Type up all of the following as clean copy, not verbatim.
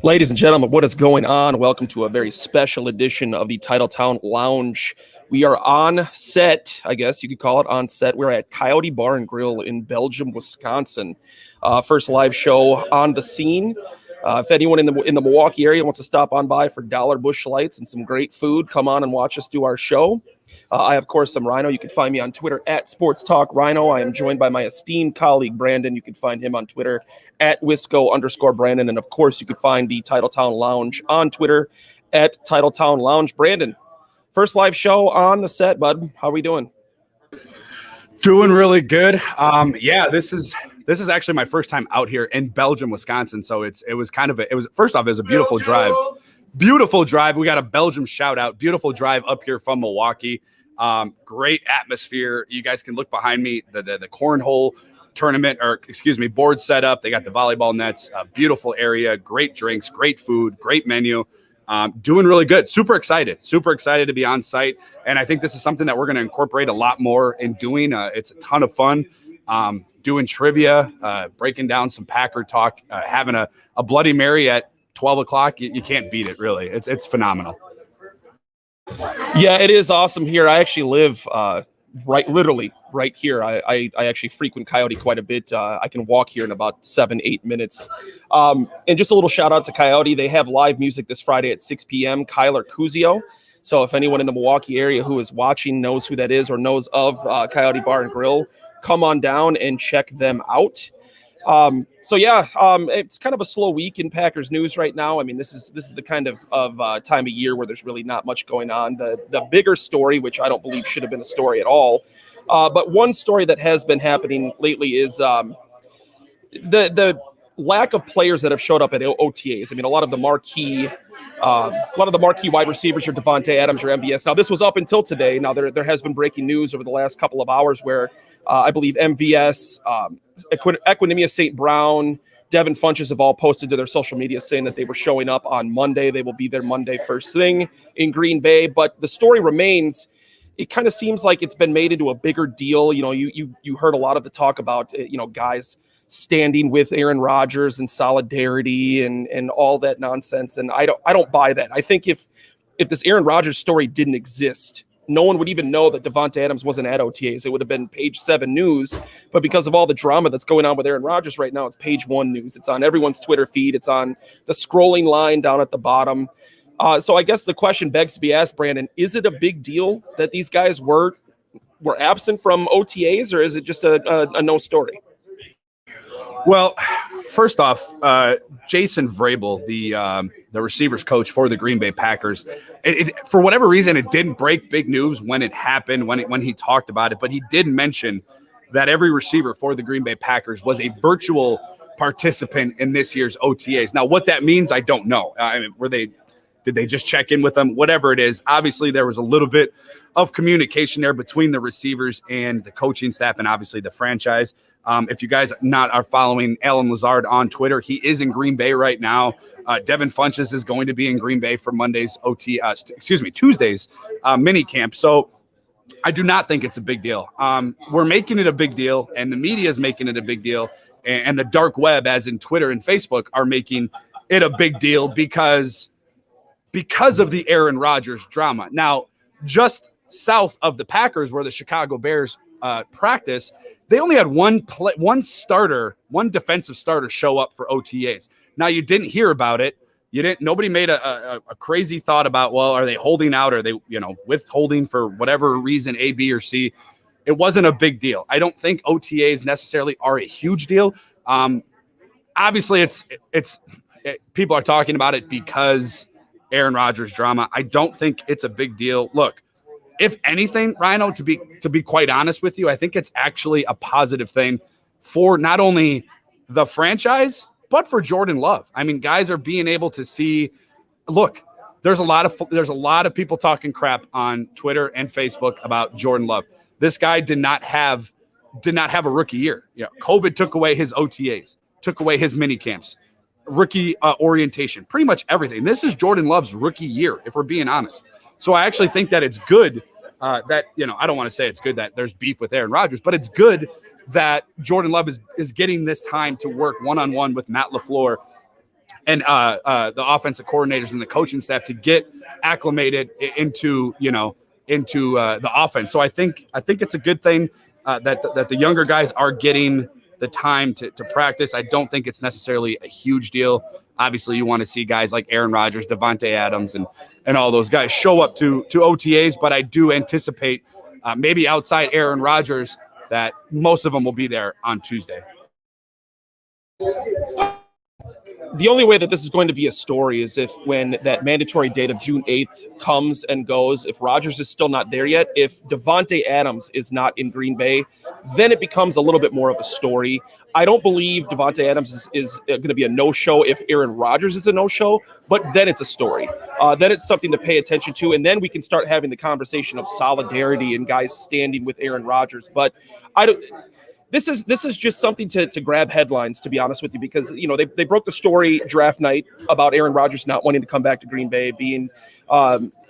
Ladies and gentlemen, what is going on? Welcome to a very special edition of the Titletown Lounge. We are on set, I guess you could call it on set. We're at Coyote Bar and Grill in Belgium, Wisconsin. First live show on the scene. If anyone in the Milwaukee area wants to stop on by for dollar bush lights and some great food, come on and watch us do our show. I, of course, am Rhino. You can find me on Twitter at Sports Talk Rhino. I am joined by my esteemed colleague, Brandon. You can find him on Twitter at Wisco_Brandon. And, of course, you can find the Titletown Lounge on Twitter at Titletown Lounge. Brandon, first live show on the set, bud. How are we doing? Doing really good. This is actually my first time out here in Belgium, Wisconsin. So it was first off, it was a beautiful drive. Beautiful drive. We got a Belgium shout out. Beautiful drive up here from Milwaukee. Great atmosphere. You guys can look behind me. The cornhole tournament, board set up. They got the volleyball nets. Beautiful area. Great drinks. Great food. Great menu. Doing really good. Super excited to be on site. And I think this is something that we're going to incorporate a lot more in doing. It's a ton of fun. Doing trivia, breaking down some Packer talk, having a Bloody Mary at 12 o'clock. You can't beat it, really. It's phenomenal. Yeah, it is awesome here. I actually live literally right here. I actually frequent Coyote quite a bit. I can walk here in about 7-8 minutes. And just a little shout out to Coyote. They have live music this Friday at 6 p.m. Kyler Cuzio. So if anyone in the Milwaukee area who is watching knows who that is or knows of Coyote Bar and Grill, come on down and check them out. It's kind of a slow week in Packers news right now. I mean, this is the kind of time of year where there's really not much going on. The bigger story, which I don't believe should have been a story at all, but one story that has been happening lately is the lack of players that have showed up at OTAs. I mean, a lot of the marquee wide receivers, your Devontae Adams, your MVS. Now, this was up until today. Now, there has been breaking news over the last couple of hours where I believe MVS, Equinemius St. Brown, Devin Funches have all posted to their social media saying that they were showing up on Monday. They will be there Monday first thing in Green Bay. But the story remains, it kind of seems like it's been made into a bigger deal. You know, you heard a lot of the talk about, guys standing with Aaron Rodgers and solidarity and all that nonsense. And I don't buy that. I think if this Aaron Rodgers story didn't exist, no one would even know that Devontae Adams wasn't at OTAs. It would have been page 7 news. But because of all the drama that's going on with Aaron Rodgers right now, it's page 1 news. It's on everyone's Twitter feed. It's on the scrolling line down at the bottom. So I guess the question begs to be asked, Brandon, is it a big deal that these guys were absent from OTAs, or is it just a no story? Well, first off, Jason Vrabel, the receivers coach for the Green Bay Packers, for whatever reason, it didn't break big news when it happened, when he talked about it. But he did mention that every receiver for the Green Bay Packers was a virtual participant in this year's OTAs. Now, what that means, I don't know. Did they just check in with them? Whatever it is, obviously there was a little bit of communication there between the receivers and the coaching staff and obviously the franchise. If you guys are following Alan Lazard on Twitter, he is in Green Bay right now. Devin Funches is going to be in Green Bay for Tuesday's mini camp. So I do not think it's a big deal. We're making it a big deal, and the media is making it a big deal, and the dark web, as in Twitter and Facebook, are making it a big deal because of the Aaron Rodgers drama. Now, just south of the Packers, where the Chicago Bears practice, they only had one defensive starter show up for OTAs. Now, you didn't hear about it. Nobody made a crazy thought about, well, are they holding out? Are they, withholding for whatever reason, A, B, or C? It wasn't a big deal. I don't think OTAs necessarily are a huge deal. Obviously, people are talking about it because Aaron Rodgers drama. I don't think it's a big deal. Look, if anything, Rhino, to be quite honest with you, I think it's actually a positive thing for not only the franchise, but for Jordan Love. I mean, guys are being able to see, look, there's a lot of people talking crap on Twitter and Facebook about Jordan Love. This guy did not have a rookie year. COVID took away his OTAs, took away his mini camps, rookie orientation, pretty much everything. This is Jordan Love's rookie year, if we're being honest. So I actually think that it's good that, I don't want to say it's good that there's beef with Aaron Rodgers, but it's good that Jordan Love is getting this time to work one-on-one with Matt LaFleur and the offensive coordinators and the coaching staff to get acclimated into the offense. So I think it's a good thing that the younger guys are getting the time to practice. I don't think it's necessarily a huge deal. Obviously, you want to see guys like Aaron Rodgers, Davante Adams, and all those guys show up to OTAs, but I do anticipate maybe outside Aaron Rodgers that most of them will be there on Tuesday. The only way that this is going to be a story is if when that mandatory date of June 8th comes and goes, if Rodgers is still not there yet, if Davante Adams is not in Green Bay, then it becomes a little bit more of a story. I don't believe Davante Adams is going to be a no-show if Aaron Rodgers is a no-show, but then it's a story. Then it's something to pay attention to, and then we can start having the conversation of solidarity and guys standing with Aaron Rodgers. But This is just something to grab headlines, to be honest with you, because they broke the story draft night about Aaron Rodgers not wanting to come back to Green Bay, being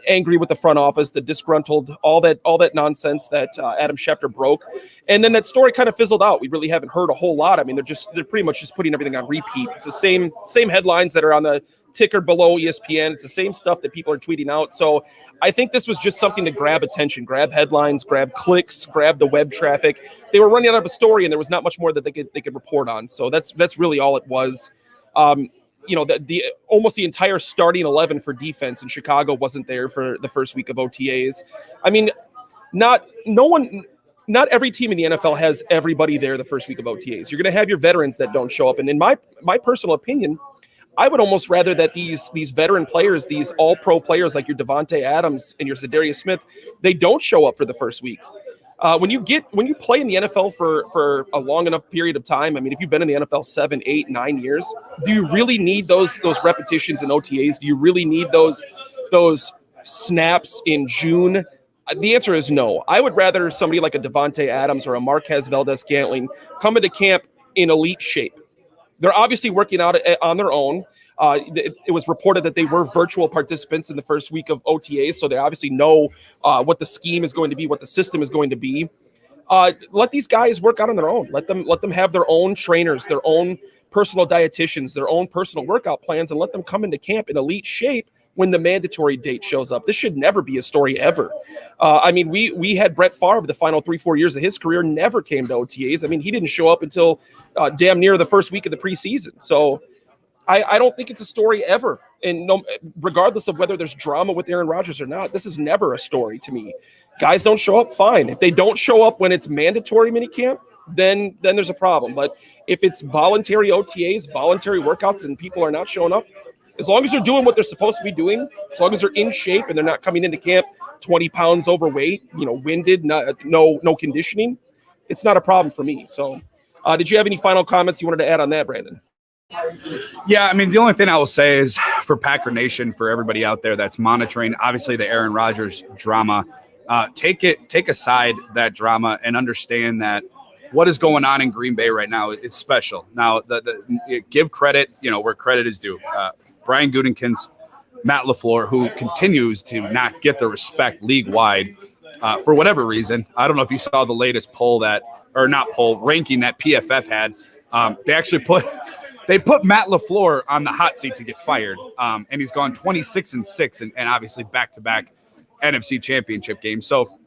angry with the front office, the disgruntled, all that nonsense that Adam Schefter broke, and then that story kind of fizzled out. We really haven't heard a whole lot. I mean, they're pretty much just putting everything on repeat. It's the same headlines that are on the ticker below ESPN. It's the same stuff that people are tweeting out. So I think this was just something to grab attention, grab headlines, grab clicks, grab the web traffic. They were running out of a story, and there was not much more that they could report on. So that's really all it was. The almost the entire starting 11 for defense in Chicago wasn't there for the first week of OTAs. I mean, not every team in the NFL has everybody there the first week of OTAs. You're going to have your veterans that don't show up, and in my personal opinion, I would almost rather that these veteran players, these all-pro players like your Davante Adams and your Zadarius Smith, they don't show up for the first week. When you play in the NFL for a long enough period of time, I mean, if you've been in the NFL 7, 8, 9 years, do you really need those repetitions in OTAs? Do you really need those snaps in June? The answer is no. I would rather somebody like a Davante Adams or a Marquez Valdes-Scantling come into camp in elite shape. They're obviously working out on their own. It was reported that they were virtual participants in the first week of OTAs, so they obviously know what the scheme is going to be, what the system is going to be. Let these guys work out on their own. Let them have their own trainers, their own personal dietitians, their own personal workout plans, and let them come into camp in elite shape when the mandatory date shows up. This should never be a story ever. I mean, we had Brett Favre the final 3-4 years of his career never came to OTAs. I mean, he didn't show up until damn near the first week of the preseason. So I don't think it's a story ever. And regardless of whether there's drama with Aaron Rodgers or not, this is never a story to me. Guys don't show up, fine. If they don't show up when it's mandatory minicamp, then there's a problem. But if it's voluntary OTAs, voluntary workouts, and people are not showing up, as long as they're doing what they're supposed to be doing, as long as they're in shape and they're not coming into camp 20 pounds overweight, winded, no conditioning, it's not a problem for me. So did you have any final comments you wanted to add on that, Brandon? Yeah, I mean, the only thing I will say is for Packer Nation, for everybody out there that's monitoring, obviously the Aaron Rodgers drama, take aside that drama and understand that what is going on in Green Bay right now is special. Now, give credit, where credit is due. Brian Gutekunst, Matt LaFleur, who continues to not get the respect league-wide for whatever reason. I don't know if you saw the latest ranking that PFF had. They actually put Matt LaFleur on the hot seat to get fired, and he's gone 26-6 and obviously back-to-back NFC Championship games. So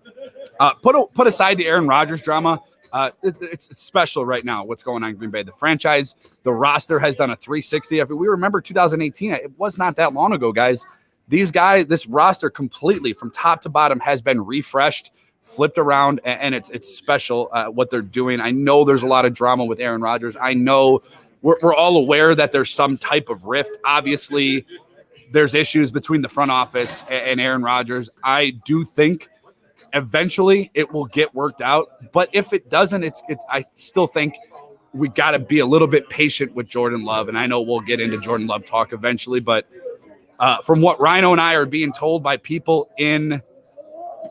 put aside the Aaron Rodgers drama. It's special right now what's going on in Green Bay. The franchise, the roster has done a 360. We remember 2018. It was not that long ago, guys. This roster completely from top to bottom has been refreshed, flipped around, and it's special what they're doing. I know there's a lot of drama with Aaron Rodgers. I know we're all aware that there's some type of rift. Obviously, there's issues between the front office and Aaron Rodgers. I do think eventually it will get worked out, but if it doesn't, I still think we got to be a little bit patient with Jordan Love, and I know we'll get into Jordan Love talk eventually, but from what Rhino and I are being told by people in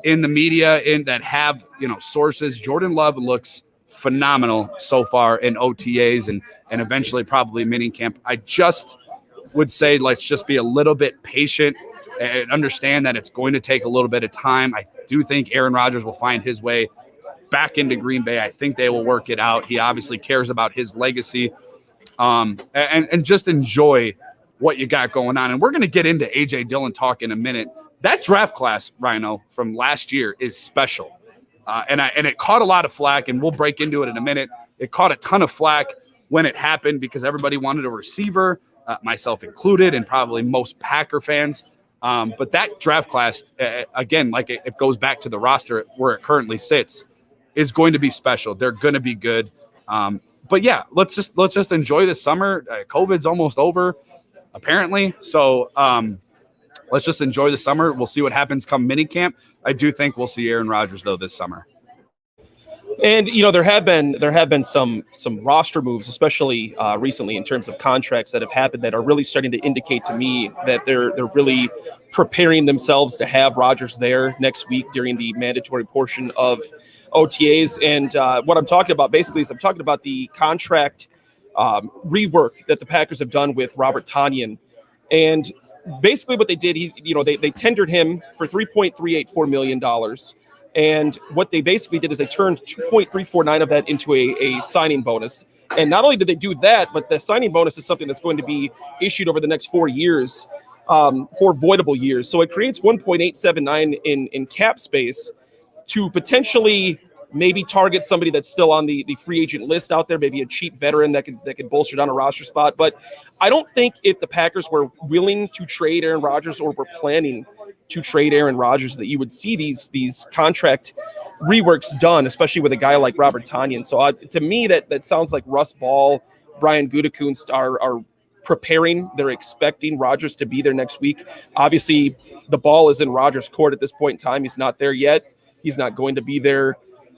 the media that have sources, Jordan Love looks phenomenal so far in OTAs and eventually probably minicamp. I just would say let's just be a little bit patient and understand that it's going to take a little bit of time. I do think Aaron Rodgers will find his way back into Green Bay. I think they will work it out. He obviously cares about his legacy, and just enjoy what you got going on. And we're going to get into A.J. Dillon talk in a minute. That draft class, Rhino, from last year is special. And it caught a lot of flack, and we'll break into it in a minute. It caught a ton of flack when it happened because everybody wanted a receiver, myself included, and probably most Packer fans. But that draft class, again, like it goes back to the roster where it currently sits, is going to be special. They're going to be good. But yeah, let's just enjoy the summer. COVID's almost over, apparently. So let's just enjoy the summer. We'll see what happens come minicamp. I do think we'll see Aaron Rodgers though this summer. And there have been some roster moves, especially recently, in terms of contracts that have happened that are really starting to indicate to me that they're really preparing themselves to have Rodgers there next week during the mandatory portion of OTAs. And what I'm talking about basically is I'm talking about the contract rework that the Packers have done with Robert Tonyan. And basically what they did, they tendered him for $3.384 million. And what they basically did is they turned 2.349 of that into a signing bonus. And not only did they do that, but the signing bonus is something that's going to be issued over the next 4 years, 4 voidable years. So it creates 1.879 in cap space to potentially maybe target somebody that's still on the free agent list out there, maybe a cheap veteran that could bolster down a roster spot. But I don't think if the Packers were willing to trade Aaron Rodgers or were planning to trade Aaron Rodgers, that you would see these contract reworks done, especially with a guy like Robert Tonyan. So to me, that sounds like Russ Ball, Brian Gutekunst are preparing. They're expecting Rodgers to be there next week. Obviously, the ball is in Rodgers' court at this point in time. He's not there yet. He's not going to be there,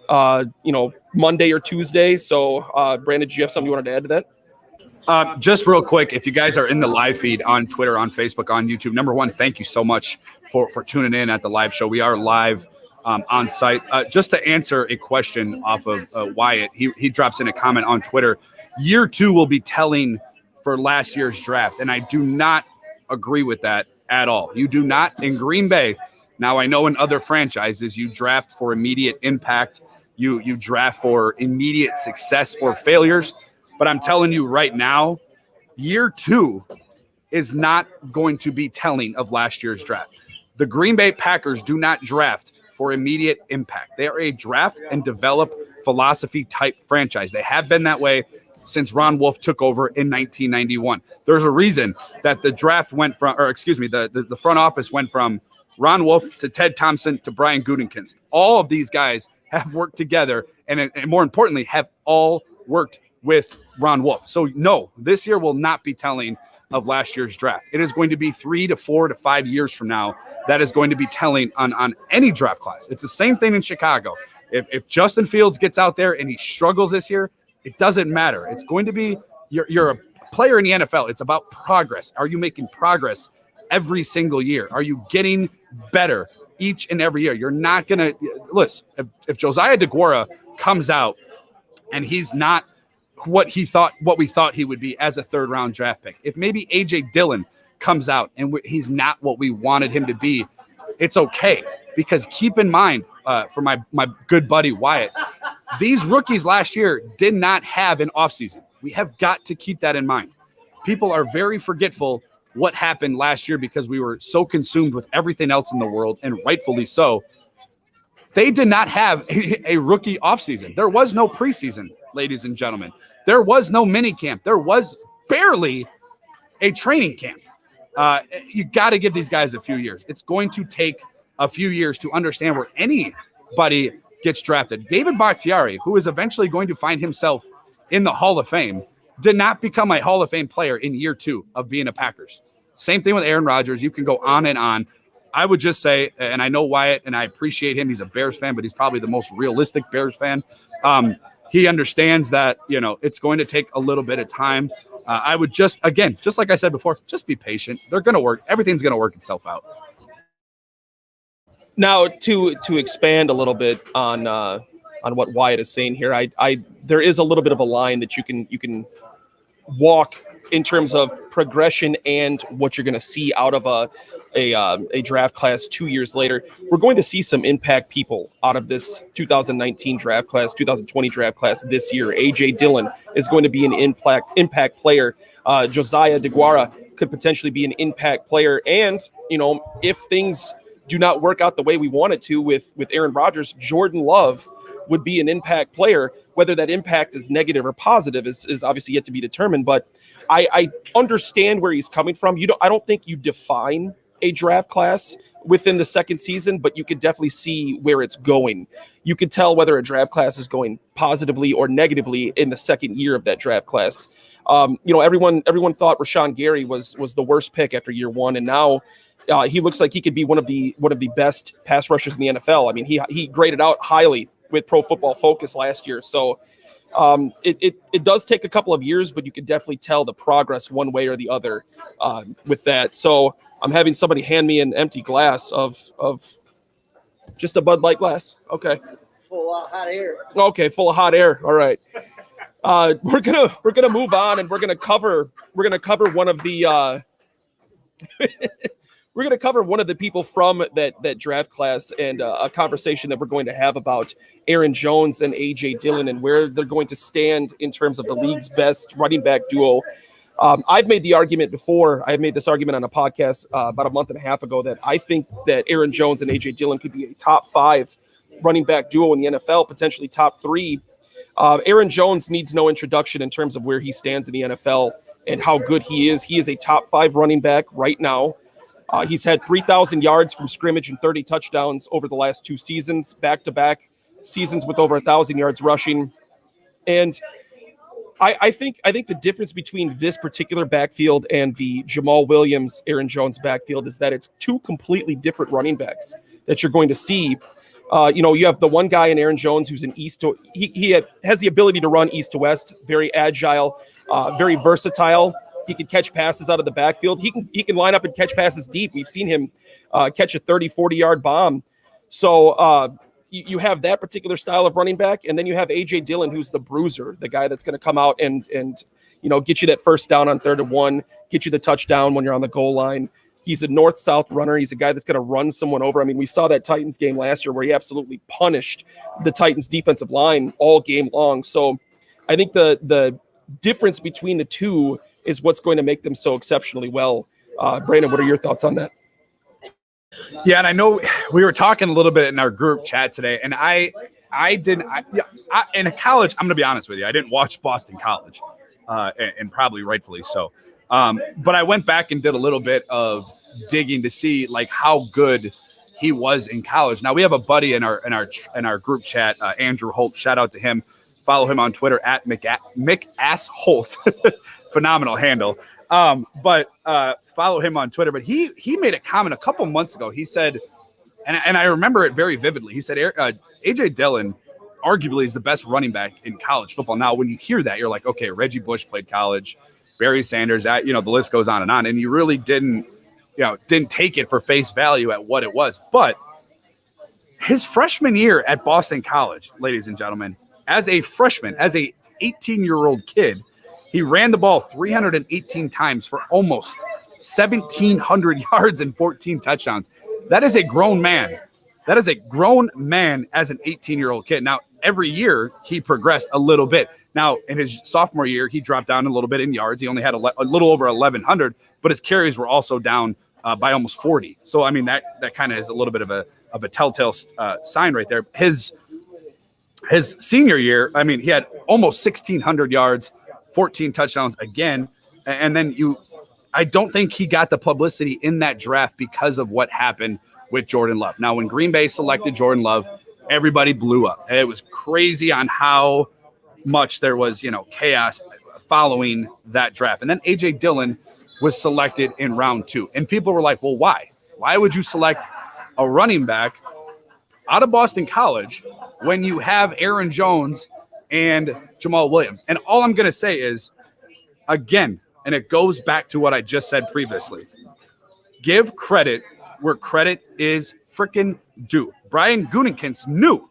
Monday or Tuesday. So, Brandon, do you have something you wanted to add to that? Just real quick, if you guys are in the live feed on Twitter, on Facebook, on YouTube, number one, thank you so much for tuning in at the live show. We are live on site. Just to answer a question off of Wyatt, he drops in a comment on Twitter. Year 2 will be telling for last year's draft, and I do not agree with that at all. You do not in Green Bay. Now, I know in other franchises you draft for immediate impact. You draft for immediate success or failures. But I'm telling you right now, year 2 is not going to be telling of last year's draft. The Green Bay Packers do not draft for immediate impact. They are a draft and develop philosophy type franchise. They have been that way since Ron Wolf took over in 1991. There's a reason that the draft went from, the front office went from Ron Wolf to Ted Thompson to Brian Gutekunst. All of these guys have worked together and more importantly, have all worked with Ron Wolf. So no, this year will not be telling of last year's draft. It is going to be 3 to 4 to 5 years from now that is going to be telling on any draft class. It's the same thing in Chicago. If Justin Fields gets out there and he struggles this year, it doesn't matter. It's going to be you're a player in the NFL. It's about progress. Are you making progress every single year? Are you getting better each and every year? You're not going to listen. If Josiah DeGuara comes out and he's not what we thought he would be as a 3rd round draft pick. If maybe A.J. Dillon comes out and he's not what we wanted him to be, it's okay. Because keep in mind, for my good buddy Wyatt, these rookies last year did not have an offseason. We have got to keep that in mind. People are very forgetful what happened last year because we were so consumed with everything else in the world, and rightfully so. They did not have a rookie offseason. There was no preseason, ladies and gentlemen. There was no mini camp. There was barely a training camp. You got to give these guys a few years. It's going to take a few years to understand where anybody gets drafted. David Bakhtiari, who is eventually going to find himself in the Hall of Fame, did not become a Hall of Fame player in year 2 of being a Packers. Same thing with Aaron Rodgers. You can go on and on. I would just say, and I know Wyatt, and I appreciate him. He's a Bears fan, but he's probably the most realistic Bears fan. He understands that, it's going to take a little bit of time. I would just like I said before, just be patient. They're going to work. Everything's going to work itself out. Now, to expand a little bit on what Wyatt is saying here, there is a little bit of a line that you can walk in terms of progression and what you're going to see out of a draft class 2 years later. We're going to see some impact people out of this 2019 draft class, 2020 draft class this year. A.J. Dillon is going to be an impact player. Josiah DeGuara could potentially be an impact player. And, if things do not work out the way we want it to with Aaron Rodgers, Jordan Love would be an impact player. Whether that impact is negative or positive is obviously yet to be determined. But I understand where he's coming from. I don't think you define a draft class within the second season, but you could definitely see where it's going. You could tell whether a draft class is going positively or negatively in the second year of that draft class. Everyone thought Rashawn Gary was the worst pick after year one, and now he looks like he could be one of the best pass rushers in the NFL. I mean, he graded out highly with Pro Football Focus last year. So it does take a couple of years, but you can definitely tell the progress one way or the other with that. So I'm having somebody hand me an empty glass of just a Bud Light glass. Okay. Full of hot air. Okay, full of hot air. All right. We're gonna move on, and we're gonna cover one of the we're gonna cover one of the people from that draft class, and a conversation that we're going to have about Aaron Jones and A.J. Dillon and where they're going to stand in terms of the league's best running back duo. I've made the argument before. I've made this argument on a podcast about a month and a half ago that I think that Aaron Jones and A.J. Dillon could be a top 5 running back duo in the NFL, potentially top 3. Aaron Jones needs no introduction in terms of where he stands in the NFL and how good he is. He is a top 5 running back right now. He's had 3,000 yards from scrimmage and 30 touchdowns over the last 2 seasons, back-to-back seasons with over 1,000 yards rushing. And I think the difference between this particular backfield and the Jamal Williams, Aaron Jones backfield is that it's 2 completely different running backs that you're going to see. You have the one guy in Aaron Jones who's an he has the ability to run east to west, very agile, very versatile. He can catch passes out of the backfield. He can line up and catch passes deep. We've seen him catch a 30, 40-yard bomb. So you have that particular style of running back, and then you have A.J. Dillon, who's the bruiser, the guy that's going to come out and get you that first down on 3rd and 1, get you the touchdown when you're on the goal line. He's a north-south runner. He's a guy that's going to run someone over. I mean, we saw that Titans game last year where he absolutely punished the Titans defensive line all game long. So I think the difference between the two is what's going to make them so exceptionally well. Brandon, what are your thoughts on that? Yeah, and I know we were talking a little bit in our group chat today, and I in college, I'm going to be honest with you, I didn't watch Boston College, and probably rightfully so. But I went back and did a little bit of digging to see like how good he was in college. Now we have a buddy in our group chat, Andrew Holt. Shout out to him. Follow him on Twitter at McAssHolt. Phenomenal handle. But follow him on Twitter. But he made a comment a couple months ago. He said, and I remember it very vividly. He said A.J. Dillon arguably is the best running back in college football. Now, when you hear that, you're like, okay, Reggie Bush played college. Barry Sanders, the list goes on, and you really didn't take it for face value at what it was. But his freshman year at Boston College, ladies and gentlemen, as a freshman, as a 18-year-old kid, he ran the ball 318 times for almost 1,700 yards and 14 touchdowns. That is a grown man. That is a grown man as an 18-year-old kid. Now, every year he progressed a little bit. Now, in his sophomore year, he dropped down a little bit in yards. He only had a little over 1,100, but his carries were also down by almost 40. So, I mean, that kind of is a little bit of a telltale sign right there. His senior year, I mean, he had almost 1,600 yards, 14 touchdowns again. And then I don't think he got the publicity in that draft because of what happened with Jordan Love. Now, when Green Bay selected Jordan Love, everybody blew up. It was crazy on how much there was, chaos following that draft. And then A.J. Dillon was selected in round 2. And people were like, well, why? Why would you select a running back out of Boston College when you have Aaron Jones and Jamal Williams? And all I'm going to say is, again, and it goes back to what I just said previously, give credit where credit is freaking due. Brian Gutekunst knew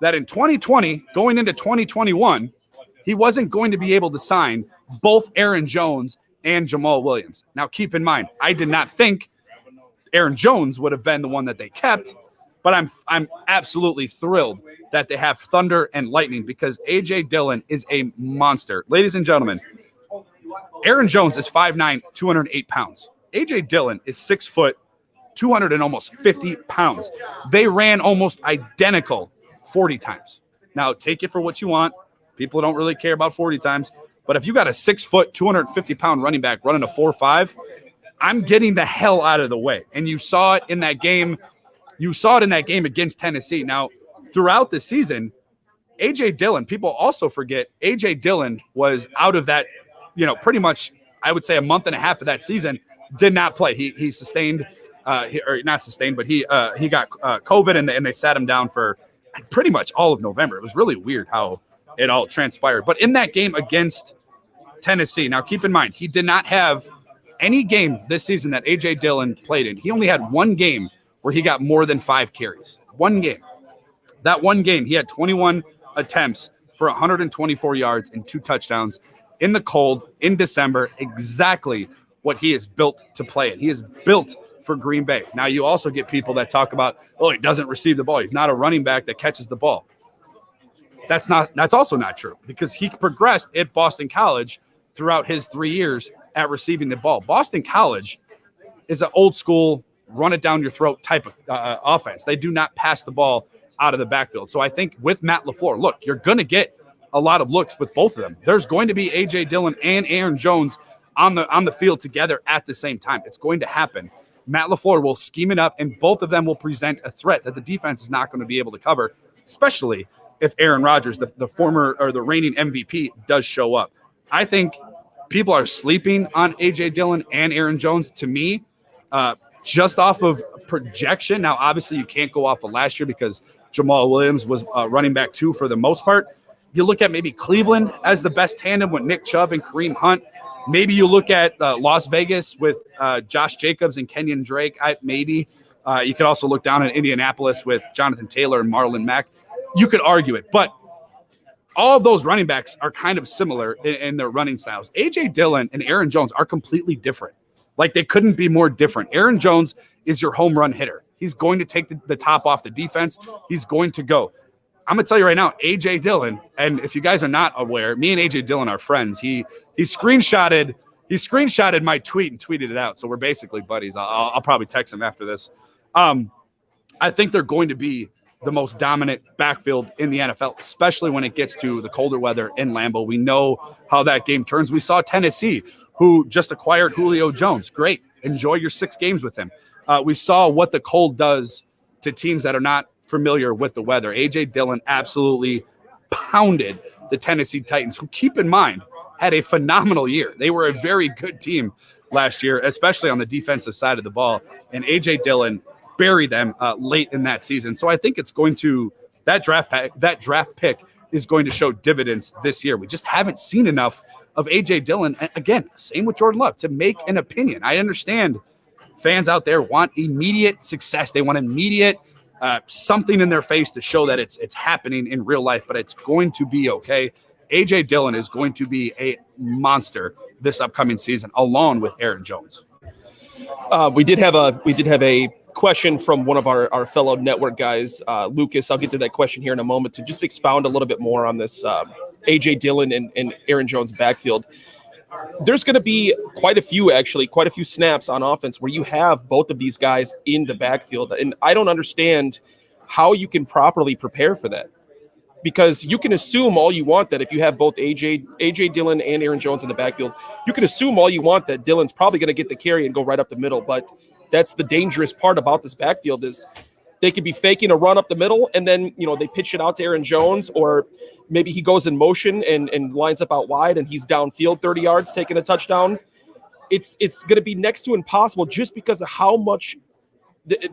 that in 2020, going into 2021, he wasn't going to be able to sign both Aaron Jones and Jamal Williams. Now, keep in mind, I did not think Aaron Jones would have been the one that they kept, but I'm absolutely thrilled that they have Thunder and Lightning because A.J. Dillon is a monster. Ladies and gentlemen, Aaron Jones is 5'9", 208 pounds. A.J. Dillon is 6 foot, 200 and almost 50 pounds. They ran almost identical 40 times. Now, take it for what you want. People don't really care about 40 times. But if you got a 6 foot, 250 pound running back running a 4.5, I'm getting the hell out of the way. And you saw it in that game. You saw it in that game against Tennessee. Now, throughout the season, A.J. Dillon, people also forget, A.J. Dillon was out of that, pretty much, I would say a month and a half of that season, did not play. He sustained, or not sustained, but he got COVID, and they sat him down for pretty much all of November. It was really weird how it all transpired. But in that game against Tennessee, now keep in mind, he did not have any game this season that A.J. Dillon played in. He only had one game where he got more than 5 carries. One game. That one game, he had 21 attempts for 124 yards and 2 touchdowns in the cold in December, exactly what he is built to play in. He is built for Green Bay. Now, you also get people that talk about, he doesn't receive the ball. He's not a running back that catches the ball. That's also not true because he progressed at Boston College throughout his 3 years at receiving the ball. Boston College is an old school, run it down your throat type of offense. They do not pass the ball out of the backfield. So I think with Matt LaFleur, look, you're going to get a lot of looks with both of them. There's going to be A.J. Dillon and Aaron Jones on the field together at the same time. It's going to happen. Matt LaFleur will scheme it up, and both of them will present a threat that the defense is not going to be able to cover, especially if Aaron Rodgers, the former or the reigning MVP, does show up. I think people are sleeping on A.J. Dillon and Aaron Jones. To me, just off of projection. Now, obviously, you can't go off of last year because Jamal Williams was running back 2 for the most part. You look at maybe Cleveland as the best tandem with Nick Chubb and Kareem Hunt. Maybe you look at Las Vegas with Josh Jacobs and Kenyon Drake. Maybe. You could also look down at Indianapolis with Jonathan Taylor and Marlon Mack. You could argue it, but all of those running backs are kind of similar in their running styles. A.J. Dillon and Aaron Jones are completely different. Like, they couldn't be more different. Aaron Jones is your home run hitter. He's going to take the top off the defense. He's going to go. I'm going to tell you right now, A.J. Dillon, and if you guys are not aware, me and A.J. Dillon are friends. He screenshotted my tweet and tweeted it out, so we're basically buddies. I'll probably text him after this. I think they're going to be the most dominant backfield in the NFL, especially when it gets to the colder weather in Lambeau. We know how that game turns. We saw Tennessee, who just acquired Julio Jones. Great. Enjoy your 6 games with him. We saw what the cold does to teams that are not familiar with the weather. A.J. Dillon absolutely pounded the Tennessee Titans, who, keep in mind, had a phenomenal year. They were a very good team last year, especially on the defensive side of the ball. And A.J. Dillon buried them late in that season. So I think it's going to that draft pick is going to show dividends this year. We just haven't seen enough of A.J. Dillon. And again, same with Jordan Love, to make an opinion. I understand fans out there want immediate success. They want immediate something in their face to show that it's happening in real life, but it's going to be okay. A.J. Dillon is going to be a monster this upcoming season, along with Aaron Jones. We did have a question from one of our fellow network guys, Lucas. I'll get to that question here in a moment to just expound a little bit more on this A.J. Dillon and Aaron Jones backfield. There's going to be quite a few snaps on offense where you have both of these guys in the backfield. And I don't understand how you can properly prepare for that, because you can assume all you want that if you have both A.J. Dillon and Aaron Jones in the backfield, you can assume all you want that Dillon's probably going to get the carry and go right up the middle. But that's the dangerous part about this backfield, is they could be faking a run up the middle, and then, they pitch it out to Aaron Jones, or maybe he goes in motion and lines up out wide and he's downfield 30 yards taking a touchdown. It's going to be next to impossible just because of how much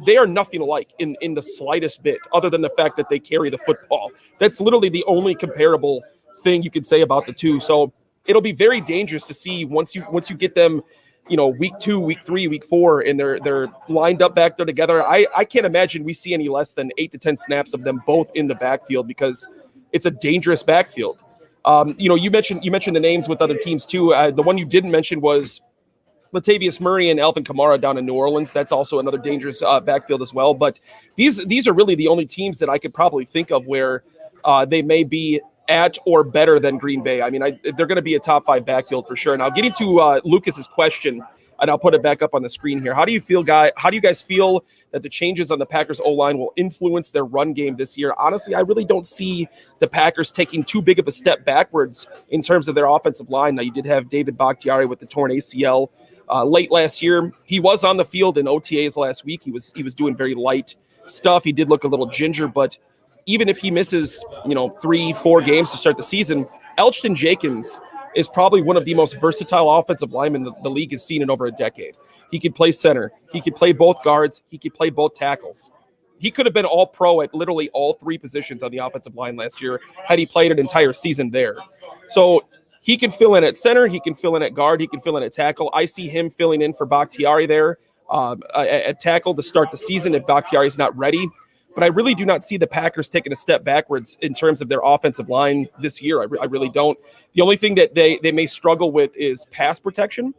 they are nothing alike in the slightest bit, other than the fact that they carry the football. That's literally the only comparable thing you can say about the two. So it'll be very dangerous to see once you get them, week 2, week 3, week 4, and they're lined up back there together. I can't imagine we see any less than 8 to 10 snaps of them both in the backfield, because it's a dangerous backfield. You mentioned the names with other teams too. The one you didn't mention was Latavius Murray and Alvin Kamara down in New Orleans. That's also another dangerous backfield as well. But these are really the only teams that I could probably think of where they may be at or better than Green Bay. I mean, they're going to be a top 5 backfield for sure. Now, getting to Lucas's question, and I'll put it back up on the screen here. How do you guys feel that the changes on the Packers O-line will influence their run game this year? Honestly, I really don't see the Packers taking too big of a step backwards in terms of their offensive line. Now, you did have David Bakhtiari with the torn ACL late last year. He was on the field in OTAs last week. He was doing very light stuff. He did look a little ginger, but even if he misses, 3-4 games to start the season, Elgton Jenkins is probably one of the most versatile offensive linemen the league has seen in over a decade. He could play center. He could play both guards. He could play both tackles. He could have been all pro at literally all 3 positions on the offensive line last year had he played an entire season there. So he can fill in at center. He can fill in at guard. He can fill in at tackle. I see him filling in for Bakhtiari there at tackle to start the season if Bakhtiari is not ready. But I really do not see the Packers taking a step backwards in terms of their offensive line this year. I really don't. The only thing that they may struggle with is pass protection,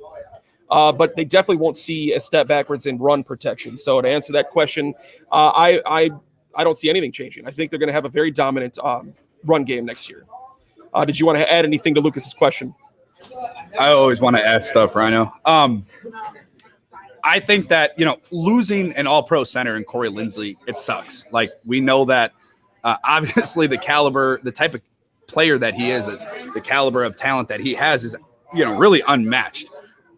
but they definitely won't see a step backwards in run protection. So to answer that question, I don't see anything changing. I think they're going to have a very dominant run game next year. Did you want to add anything to Lucas's question? I always want to add stuff, Rhino. I think that, losing an all-pro center in Corey Linsley, it sucks. Like, we know that obviously the caliber, the type of player that he is, the caliber of talent that he has is, really unmatched.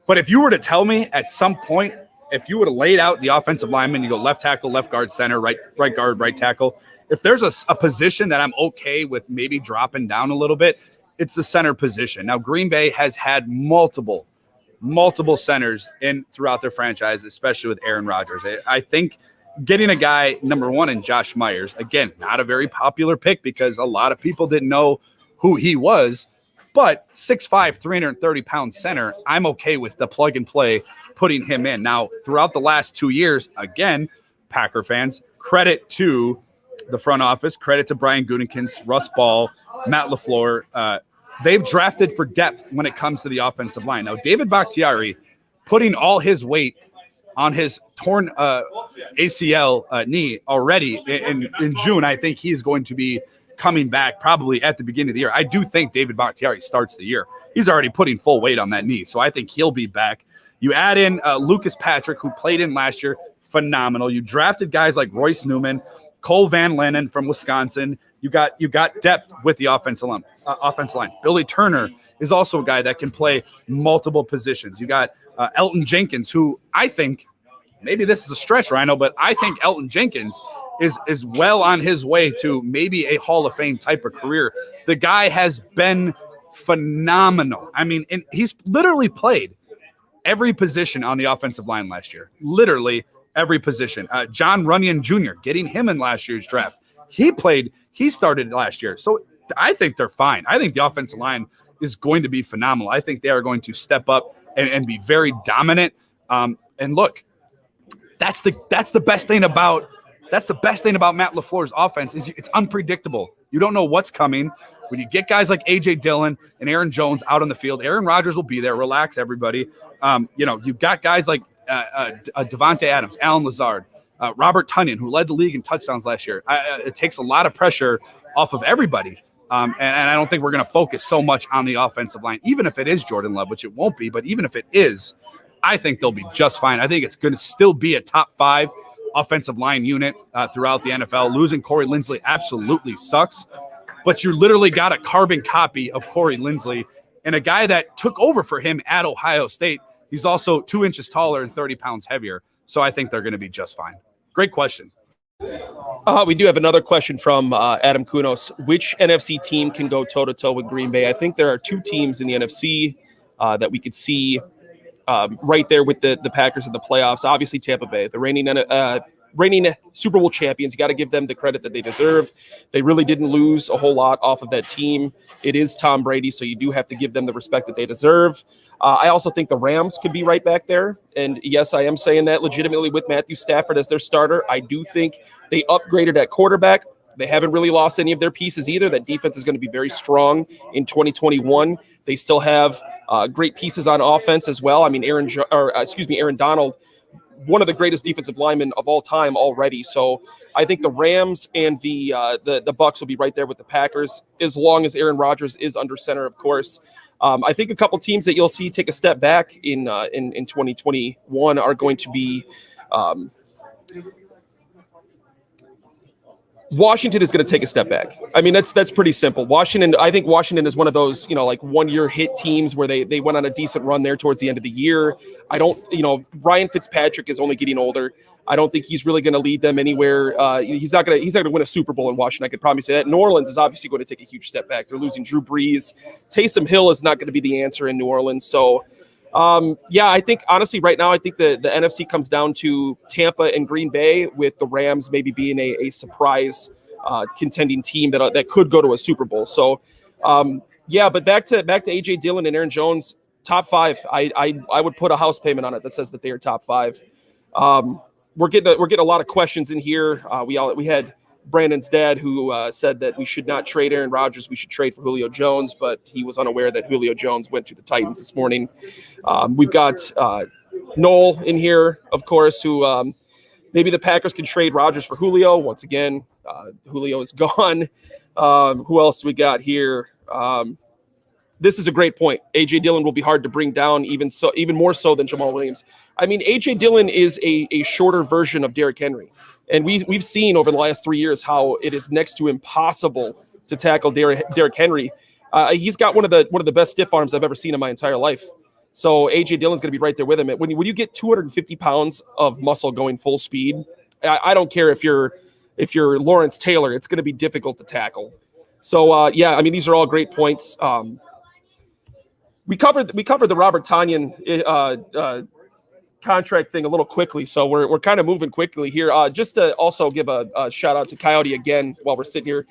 But if you were to tell me at some point, if you would have laid out the offensive lineman, you go left tackle, left guard, center, right guard, right tackle, if there's a position that I'm okay with maybe dropping down a little bit, it's the center position. Now, Green Bay has had multiple centers throughout their franchise, especially with Aaron Rodgers. I think getting a guy, number one, in Josh Myers, again, not a very popular pick because a lot of people didn't know who he was, but 6'5", 330-pound center, I'm okay with the plug and play putting him in. Now, throughout the last 2 years, again, Packer fans, credit to the front office, credit to Brian Gutekunst, Russ Ball, Matt LaFleur. They've drafted for depth when it comes to the offensive line. Now, David Bakhtiari, putting all his weight on his torn ACL knee already in June, I think he's going to be coming back probably at the beginning of the year. I do think David Bakhtiari starts the year. He's already putting full weight on that knee, so I think he'll be back. You add in Lucas Patrick, who played in last year, phenomenal. You drafted guys like Royce Newman, Cole Van Lennon from Wisconsin. You got depth with the offensive line. Billy Turner is also a guy that can play multiple positions. You got Elgton Jenkins, who I think, maybe this is a stretch, Rhino, but I think Elgton Jenkins is well on his way to maybe a Hall of Fame type of career. The guy has been phenomenal. I mean, he's literally played every position on the offensive line last year. Literally every position. John Runyon Jr., getting him in last year's draft. He started last year. So I think they're fine. I think the offensive line is going to be phenomenal. I think they are going to step up and be very dominant. And look, that's the best thing about Matt LaFleur's offense is it's unpredictable. You don't know what's coming. When you get guys like A.J. Dillon and Aaron Jones out on the field, Aaron Rodgers will be there. Relax, everybody. You've got guys like Devontae Adams, Alan Lazard, Robert Tonyan, who led the league in touchdowns last year. It takes a lot of pressure off of everybody. And I don't think we're going to focus so much on the offensive line, even if it is Jordan Love, which it won't be. But even if it is, I think they'll be just fine. I think it's going to still be a top 5 offensive line unit throughout the NFL. Losing Corey Linsley absolutely sucks. But you literally got a carbon copy of Corey Linsley and a guy that took over for him at Ohio State. He's also 2 inches taller and 30 pounds heavier. So I think they're going to be just fine. Great question. We do have another question from Adam Kunos. Which NFC team can go toe-to-toe with Green Bay? I think there are 2 teams in the NFC that we could see right there with the Packers in the playoffs. Obviously, Tampa Bay, the reigning Super Bowl champions. You got to give them the credit that they deserve. They really didn't lose a whole lot off of that team. It is Tom Brady, so you do have to give them the respect that they deserve. I also think the Rams could be right back there. And yes, I am saying that legitimately with Matthew Stafford as their starter. I do think they upgraded at quarterback. They haven't really lost any of their pieces either. That defense is going to be very strong in 2021. They still have great pieces on offense as well. I mean, Aaron Donald, one of the greatest defensive linemen of all time already. So I think the Rams and the Bucs will be right there with the Packers, as long as Aaron Rodgers is under center, of course. I think a couple teams that you'll see take a step back in 2021 are going to be Washington is going to take a step back. I mean, that's pretty simple. I think Washington is one of those, like 1-year hit teams where they went on a decent run there towards the end of the year. I don't, Ryan Fitzpatrick is only getting older. I don't think he's really going to lead them anywhere. He's not going to win a Super Bowl in Washington. I could promise you that. New Orleans is obviously going to take a huge step back. They're losing Drew Brees. Taysom Hill is not going to be the answer in New Orleans. So, I think honestly right now, I think the NFC comes down to Tampa and Green Bay, with the Rams maybe being a surprise contending team that could go to a Super Bowl. So, but back to AJ Dillon and Aaron Jones, top 5. I would put a house payment on it that says that they are top 5. We're getting a lot of questions in here. We had Brandon's dad who said that we should not trade Aaron Rodgers. We should trade for Julio Jones, but he was unaware that Julio Jones went to the Titans this morning. We've got Noel in here, of course, who maybe the Packers can trade Rodgers for Julio. Once again, Julio is gone. Who else do we got here? This is a great point. A.J. Dillon will be hard to bring down, even more so than Jamal Williams. I mean, A.J. Dillon is a shorter version of Derrick Henry. And we've seen over the last 3 years how it is next to impossible to tackle Derrick Henry. He's got one of the best stiff arms I've ever seen in my entire life. So A.J. Dillon's going to be right there with him. When you get 250 pounds of muscle going full speed, I don't care if you're Lawrence Taylor, it's going to be difficult to tackle. So, I mean, these are all great points. We covered the Robert Tonyan contract thing a little quickly, so we're kind of moving quickly here. Just to also give a shout out to Coyote again while we're sitting here.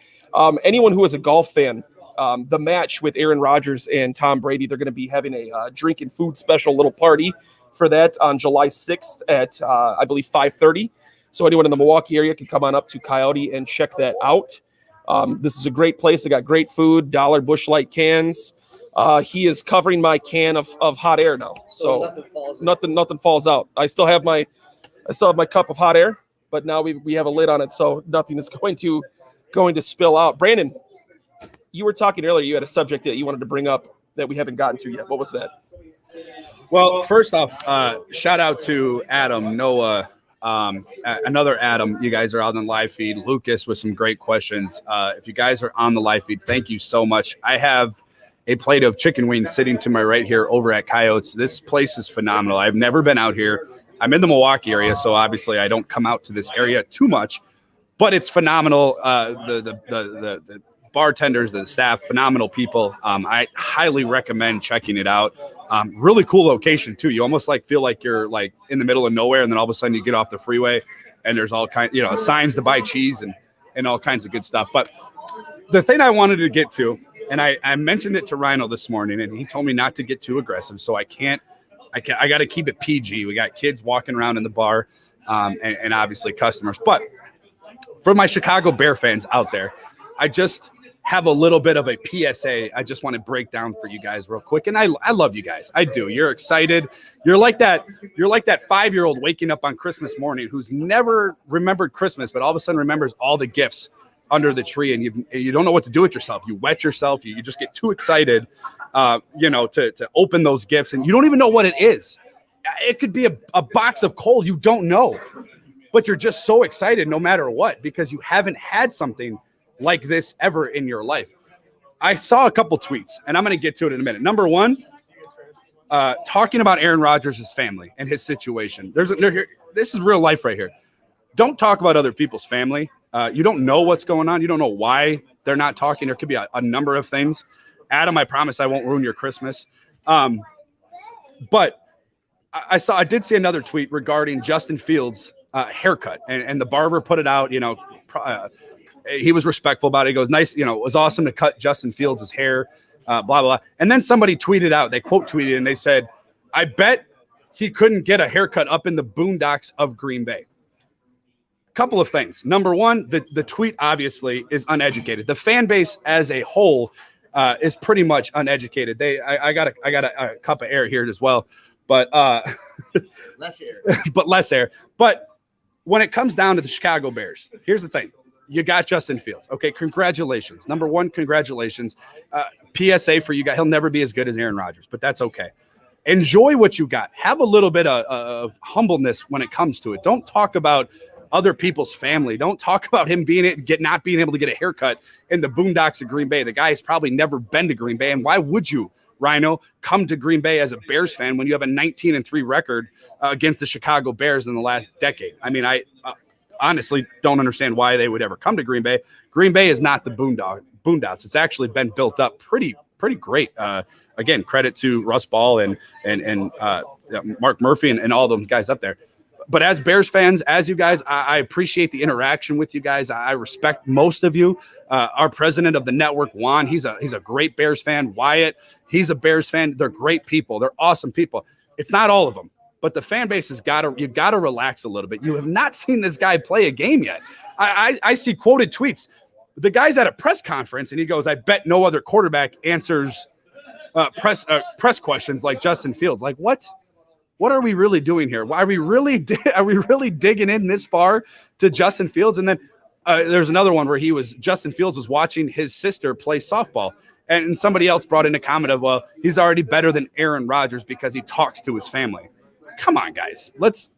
Anyone who is a golf fan, the match with Aaron Rodgers and Tom Brady, they're going to be having a drink and food special little party for that on July 6th at I believe 5:30. So anyone in the Milwaukee area can come on up to Coyote and check that out. This is a great place. They got great food, $1 Busch Light cans. He is covering my can of hot air now, so nothing falls out. I still have my cup of hot air, but now we have a lid on it, so nothing is going to spill out. Brandon, you were talking earlier. You had a subject that you wanted to bring up that we haven't gotten to yet. What was that? Well, first off, shout out to Adam, Noah, another Adam. You guys are on the live feed. Lucas with some great questions. If you guys are on the live feed, thank you so much. I have a plate of chicken wings sitting to my right here over at Coyotes. This place is phenomenal. I've never been out here. I'm in the Milwaukee area, so obviously I don't come out to this area too much, but it's phenomenal. The bartenders, the staff, phenomenal people. I highly recommend checking it out. Really cool location too. You almost feel like you're like in the middle of nowhere, and then all of a sudden you get off the freeway and there's all kinds, signs to buy cheese and all kinds of good stuff. But the thing I wanted to get to, and I mentioned it to Rhino this morning, and he told me not to get too aggressive. So I got to keep it PG. We got kids walking around in the bar, and obviously customers. But for my Chicago Bear fans out there, I just have a little bit of a PSA. I just want to break down for you guys real quick. And I love you guys. I do. You're excited. You're like that 5-year-old waking up on Christmas morning who's never remembered Christmas, but all of a sudden remembers all the gifts under the tree, and you don't know what to do with yourself. You wet yourself. You just get too excited, to open those gifts, and you don't even know what it is. It could be a box of coal. You don't know, but you're just so excited no matter what, because you haven't had something like this ever in your life. I saw a couple tweets, and I'm going to get to it in a minute. Number one, talking about Aaron Rodgers' family and his situation. This is real life right here. Don't talk about other people's family. You don't know what's going on. You don't know why they're not talking. There could be a number of things. Adam, I promise I won't ruin your Christmas. But I did see another tweet regarding Justin Fields' haircut, and the barber put it out. He was respectful about it. He goes, nice. It was awesome to cut Justin Fields' hair. Blah blah blah. And then somebody tweeted out. They quote tweeted, and they said, "I bet he couldn't get a haircut up in the boondocks of Green Bay." couple of things. Number one, the tweet obviously is uneducated. The fan base as a whole is pretty much uneducated. I got a cup of air here as well, but less air. but less air. But when it comes down to the Chicago Bears, here's the thing. You got Justin Fields. Okay, congratulations. Number one, congratulations. PSA for you guys. He'll never be as good as Aaron Rodgers, but that's okay. Enjoy what you got. Have a little bit of humbleness when it comes to it. Don't talk about other people's family. Don't talk about him not being able to get a haircut in the boondocks of Green Bay. The guy has probably never been to Green Bay. And why would you, Rhino, come to Green Bay as a Bears fan when you have a 19-3 record against the Chicago Bears in the last decade? I mean, I honestly don't understand why they would ever come to Green Bay. Green Bay is not the boondocks. It's actually been built up pretty great. Again, credit to Russ Ball and Mark Murphy and all those guys up there. But as Bears fans, as you guys, I appreciate the interaction with you guys. I respect most of you. Our president of the network, Juan, he's a great Bears fan. Wyatt, he's a Bears fan. They're great people. They're awesome people. It's not all of them, but the fan base you got to relax a little bit. You have not seen this guy play a game yet. I see quoted tweets. The guy's at a press conference and he goes, "I bet no other quarterback answers press questions like Justin Fields." Like, what? What are we really doing here? Are we really digging in this far to Justin Fields? And then there's another one where Justin Fields was watching his sister play softball, and somebody else brought in a comment of, well, he's already better than Aaron Rodgers because he talks to his family. Come on, guys. Let's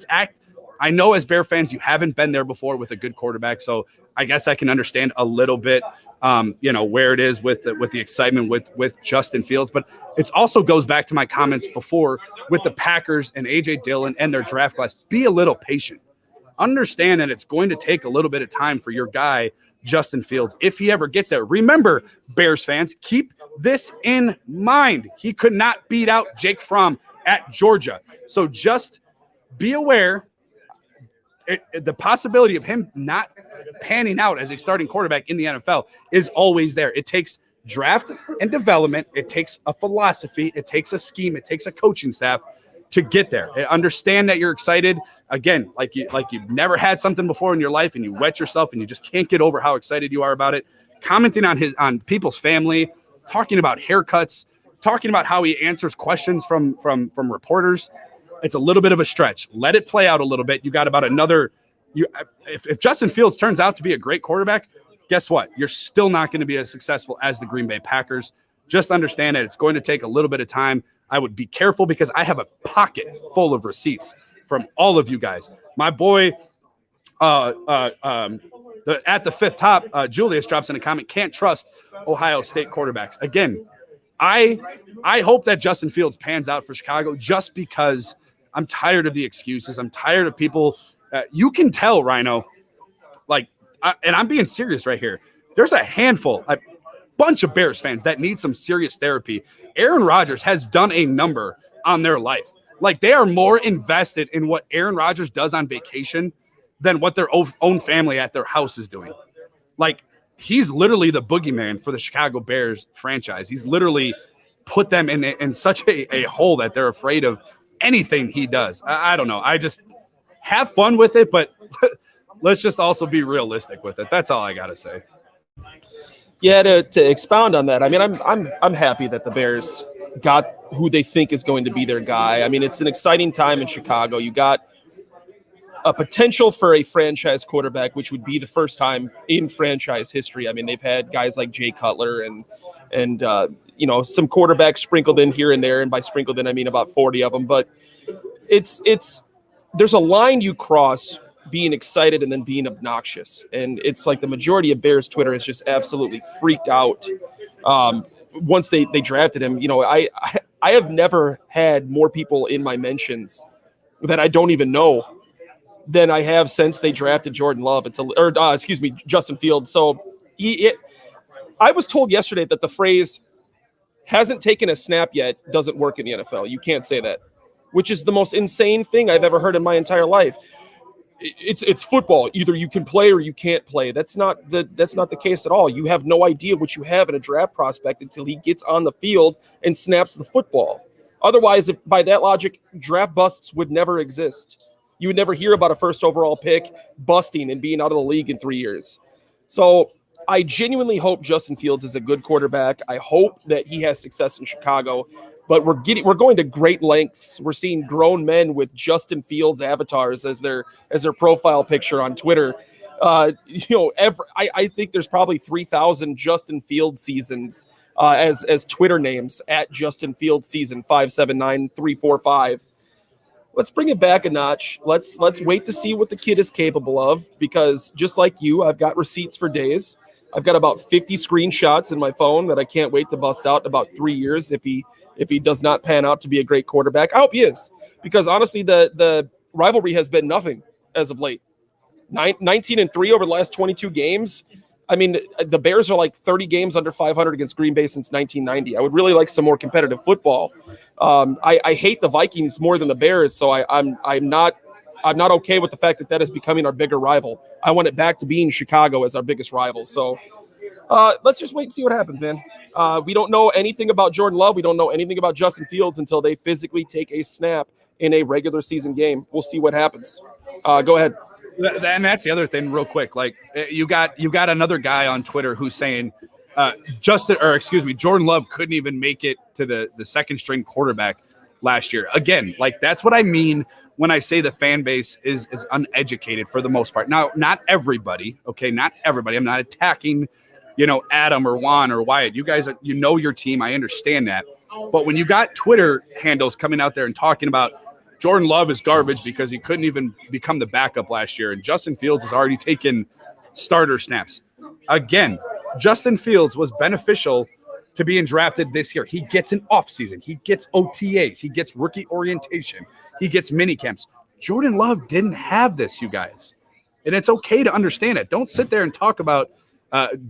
act. I know as Bear fans, you haven't been there before with a good quarterback, so I guess I can understand a little bit, where it is with the excitement with Justin Fields. But it also goes back to my comments before with the Packers and A.J. Dillon and their draft class. Be a little patient. Understand that it's going to take a little bit of time for your guy, Justin Fields, if he ever gets there. Remember, Bears fans, keep this in mind. He could not beat out Jake Fromm at Georgia. So just be aware. The possibility of him not panning out as a starting quarterback in the NFL is always there. It takes draft and development. It takes a philosophy. It takes a scheme. It takes a coaching staff to get there. I understand that you're excited. Again, like you've never had something before in your life and you wet yourself and you just can't get over how excited you are about it. Commenting on people's family, talking about haircuts, talking about how he answers questions from reporters. It's a little bit of a stretch. Let it play out a little bit. You got about another. If Justin Fields turns out to be a great quarterback, guess what? You're still not going to be as successful as the Green Bay Packers. Just understand that it's going to take a little bit of time. I would be careful because I have a pocket full of receipts from all of you guys. My boy, at the fifth top, Julius drops in a comment. Can't trust Ohio State quarterbacks. Again, I hope that Justin Fields pans out for Chicago just because. I'm tired of the excuses. I'm tired of people. You can tell, Rhino, and I'm being serious right here. There's a bunch of Bears fans that need some serious therapy. Aaron Rodgers has done a number on their life. Like, they are more invested in what Aaron Rodgers does on vacation than what their own family at their house is doing. Like, he's literally the boogeyman for the Chicago Bears franchise. He's literally put them in such a hole that they're afraid of anything he does. I don't know. I just have fun with it, but let's just also be realistic with it. That's all I got to say. Yeah, to expound on that, I mean, I'm happy that the Bears got who they think is going to be their guy. I mean, it's an exciting time in Chicago. You got a potential for a franchise quarterback, which would be the first time in franchise history. I mean, they've had guys like Jay Cutler and some quarterbacks sprinkled in here and there. And by sprinkled in, I mean about 40 of them. But there's a line you cross being excited and then being obnoxious. And it's like the majority of Bears Twitter is just absolutely freaked out once they drafted him. I have never had more people in my mentions that I don't even know than I have since they drafted Jordan Love. Justin Fields. So I was told yesterday that the phrase hasn't taken a snap yet doesn't work in the NFL. You can't say that, which is the most insane thing I've ever heard in my entire life. It's football. Either you can play or you can't play. That's not the case at all. You have no idea what you have in a draft prospect until he gets on the field and snaps the football. Otherwise, if by that logic, draft busts would never exist. You would never hear about a first overall pick busting and being out of the league in 3 years. So I genuinely hope Justin Fields is a good quarterback. I hope that he has success in Chicago, but we're going to great lengths. We're seeing grown men with Justin Fields avatars as their profile picture on Twitter. I think there's probably 3,000 Justin Fields seasons as Twitter names at Justin Fields season 579345. Let's bring it back a notch. Let's wait to see what the kid is capable of, because just like you, I've got receipts for days. I've got about 50 screenshots in my phone that I can't wait to bust out in about 3 years if he does not pan out to be a great quarterback. I hope he is, because honestly, the rivalry has been nothing as of late. 19-3 over the last 22 games. I mean, the Bears are like 30 games under 500 against Green Bay since 1990. I would really like some more competitive football. I hate the Vikings more than the Bears, so I'm not okay with the fact that is becoming our bigger rival. I want it back to being Chicago as our biggest rival. So let's just wait and see what happens, man. We don't know anything about Jordan Love. We don't know anything about Justin Fields until they physically take a snap in a regular season game. We'll see what happens. Go ahead. And that's the other thing, real quick. Like you got another guy on Twitter who's saying Jordan Love couldn't even make it to the second string quarterback last year. Again, like that's what I mean when I say the fan base is uneducated for the most part. Now, not everybody, okay, not everybody. I'm not attacking, Adam or Juan or Wyatt. You guys, your team. I understand that. But when you got Twitter handles coming out there and talking about Jordan Love is garbage because he couldn't even become the backup last year, and Justin Fields has already taken starter snaps. Again, Justin Fields was beneficial to being drafted this year. He gets an offseason. He gets OTAs. He gets rookie orientation. He gets mini camps. Jordan Love didn't have this, you guys. And it's okay to understand it. Don't sit there and talk about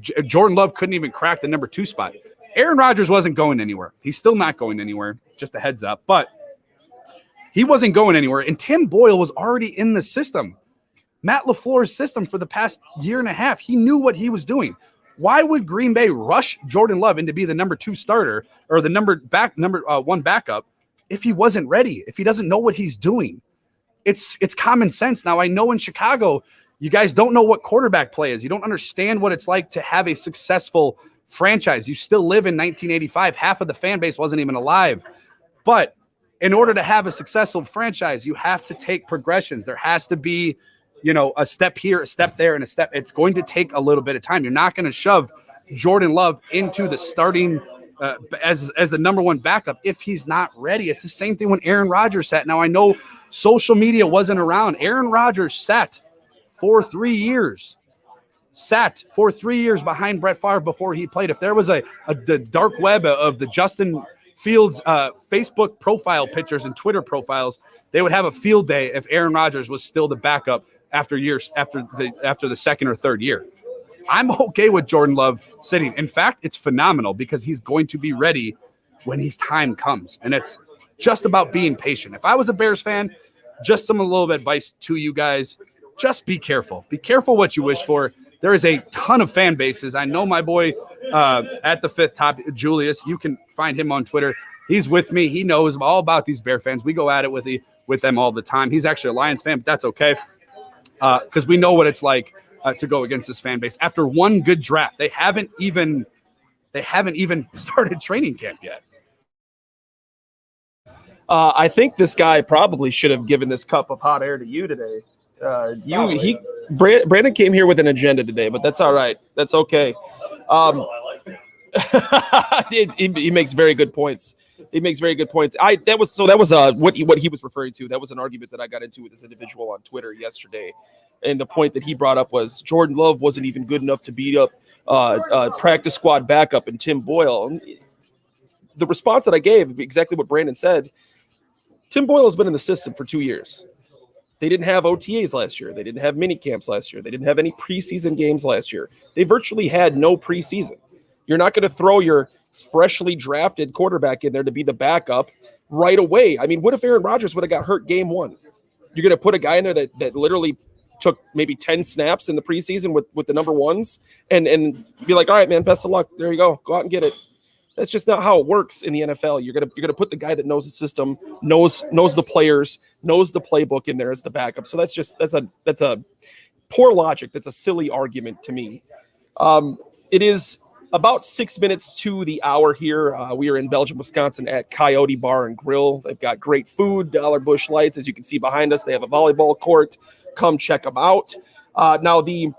Jordan Love couldn't even crack the number 2 spot. Aaron Rodgers wasn't going anywhere. He's still not going anywhere, just a heads up. But he wasn't going anywhere, and Tim Boyle was already in the system. Matt LaFleur's system for the past year and a half. He knew what he was doing. Why would Green Bay rush Jordan Love into be the number 2 starter or the number 1 backup if he wasn't ready, if he doesn't know what he's doing? It's common sense. Now, I know in Chicago, you guys don't know what quarterback play is. You don't understand what it's like to have a successful franchise. You still live in 1985. Half of the fan base wasn't even alive. But in order to have a successful franchise, you have to take progressions. There has to be, a step here, a step there, and a step. It's going to take a little bit of time. You're not going to shove Jordan Love into the starting as the number 1 backup if he's not ready. It's the same thing when Aaron Rodgers sat. Now, I know social media wasn't around. Aaron Rodgers sat for 3 years. Sat for 3 years behind Brett Favre before he played. If there was the dark web of the Justin Fields Facebook profile pictures and Twitter profiles, they would have a field day if Aaron Rodgers was still the backup after the second or third year. I'm okay with Jordan Love sitting. In fact, it's phenomenal because he's going to be ready when his time comes. And it's just about being patient. If I was a Bears fan, just some little bit of advice to you guys, just be careful. Be careful what you wish for. There is a ton of fan bases. I know my boy at the 5th top, Julius. You can find him on Twitter. He's with me. He knows all about these Bear fans. We go at it with them all the time. He's actually a Lions fan, but that's okay because we know what it's like to go against this fan base. After one good draft, they haven't even started training camp yet. I think this guy probably should have given this cup of hot air to you today. Brandon came here with an agenda today, but that's all right. That's okay. He makes very good points. He makes very good points. That was what he was referring to. That was an argument that I got into with this individual on Twitter yesterday, and the point that he brought up was Jordan Love wasn't even good enough to beat up practice squad backup and Tim Boyle. And the response that I gave, exactly what Brandon said. Tim Boyle has been in the system for 2 years. They didn't have OTAs last year. They didn't have mini camps last year. They didn't have any preseason games last year. They virtually had no preseason. You're not going to throw your freshly drafted quarterback in there to be the backup right away. I mean, what if Aaron Rodgers would have got hurt game 1? You're going to put a guy in there that literally took maybe 10 snaps in the preseason with the number 1s and be like, all right, man, best of luck. There you go. Go out and get it. That's just not how it works in the NFL. You're gonna put the guy that knows the system, knows the players, knows the playbook in there as the backup. So that's a poor logic. That's a silly argument to me. It is about 6 minutes to the hour here. We are in Belgium, Wisconsin at Coyote Bar and Grill. They've got great food, Dollar Bush lights, as you can see behind us. They have a volleyball court. Come check them out. Now the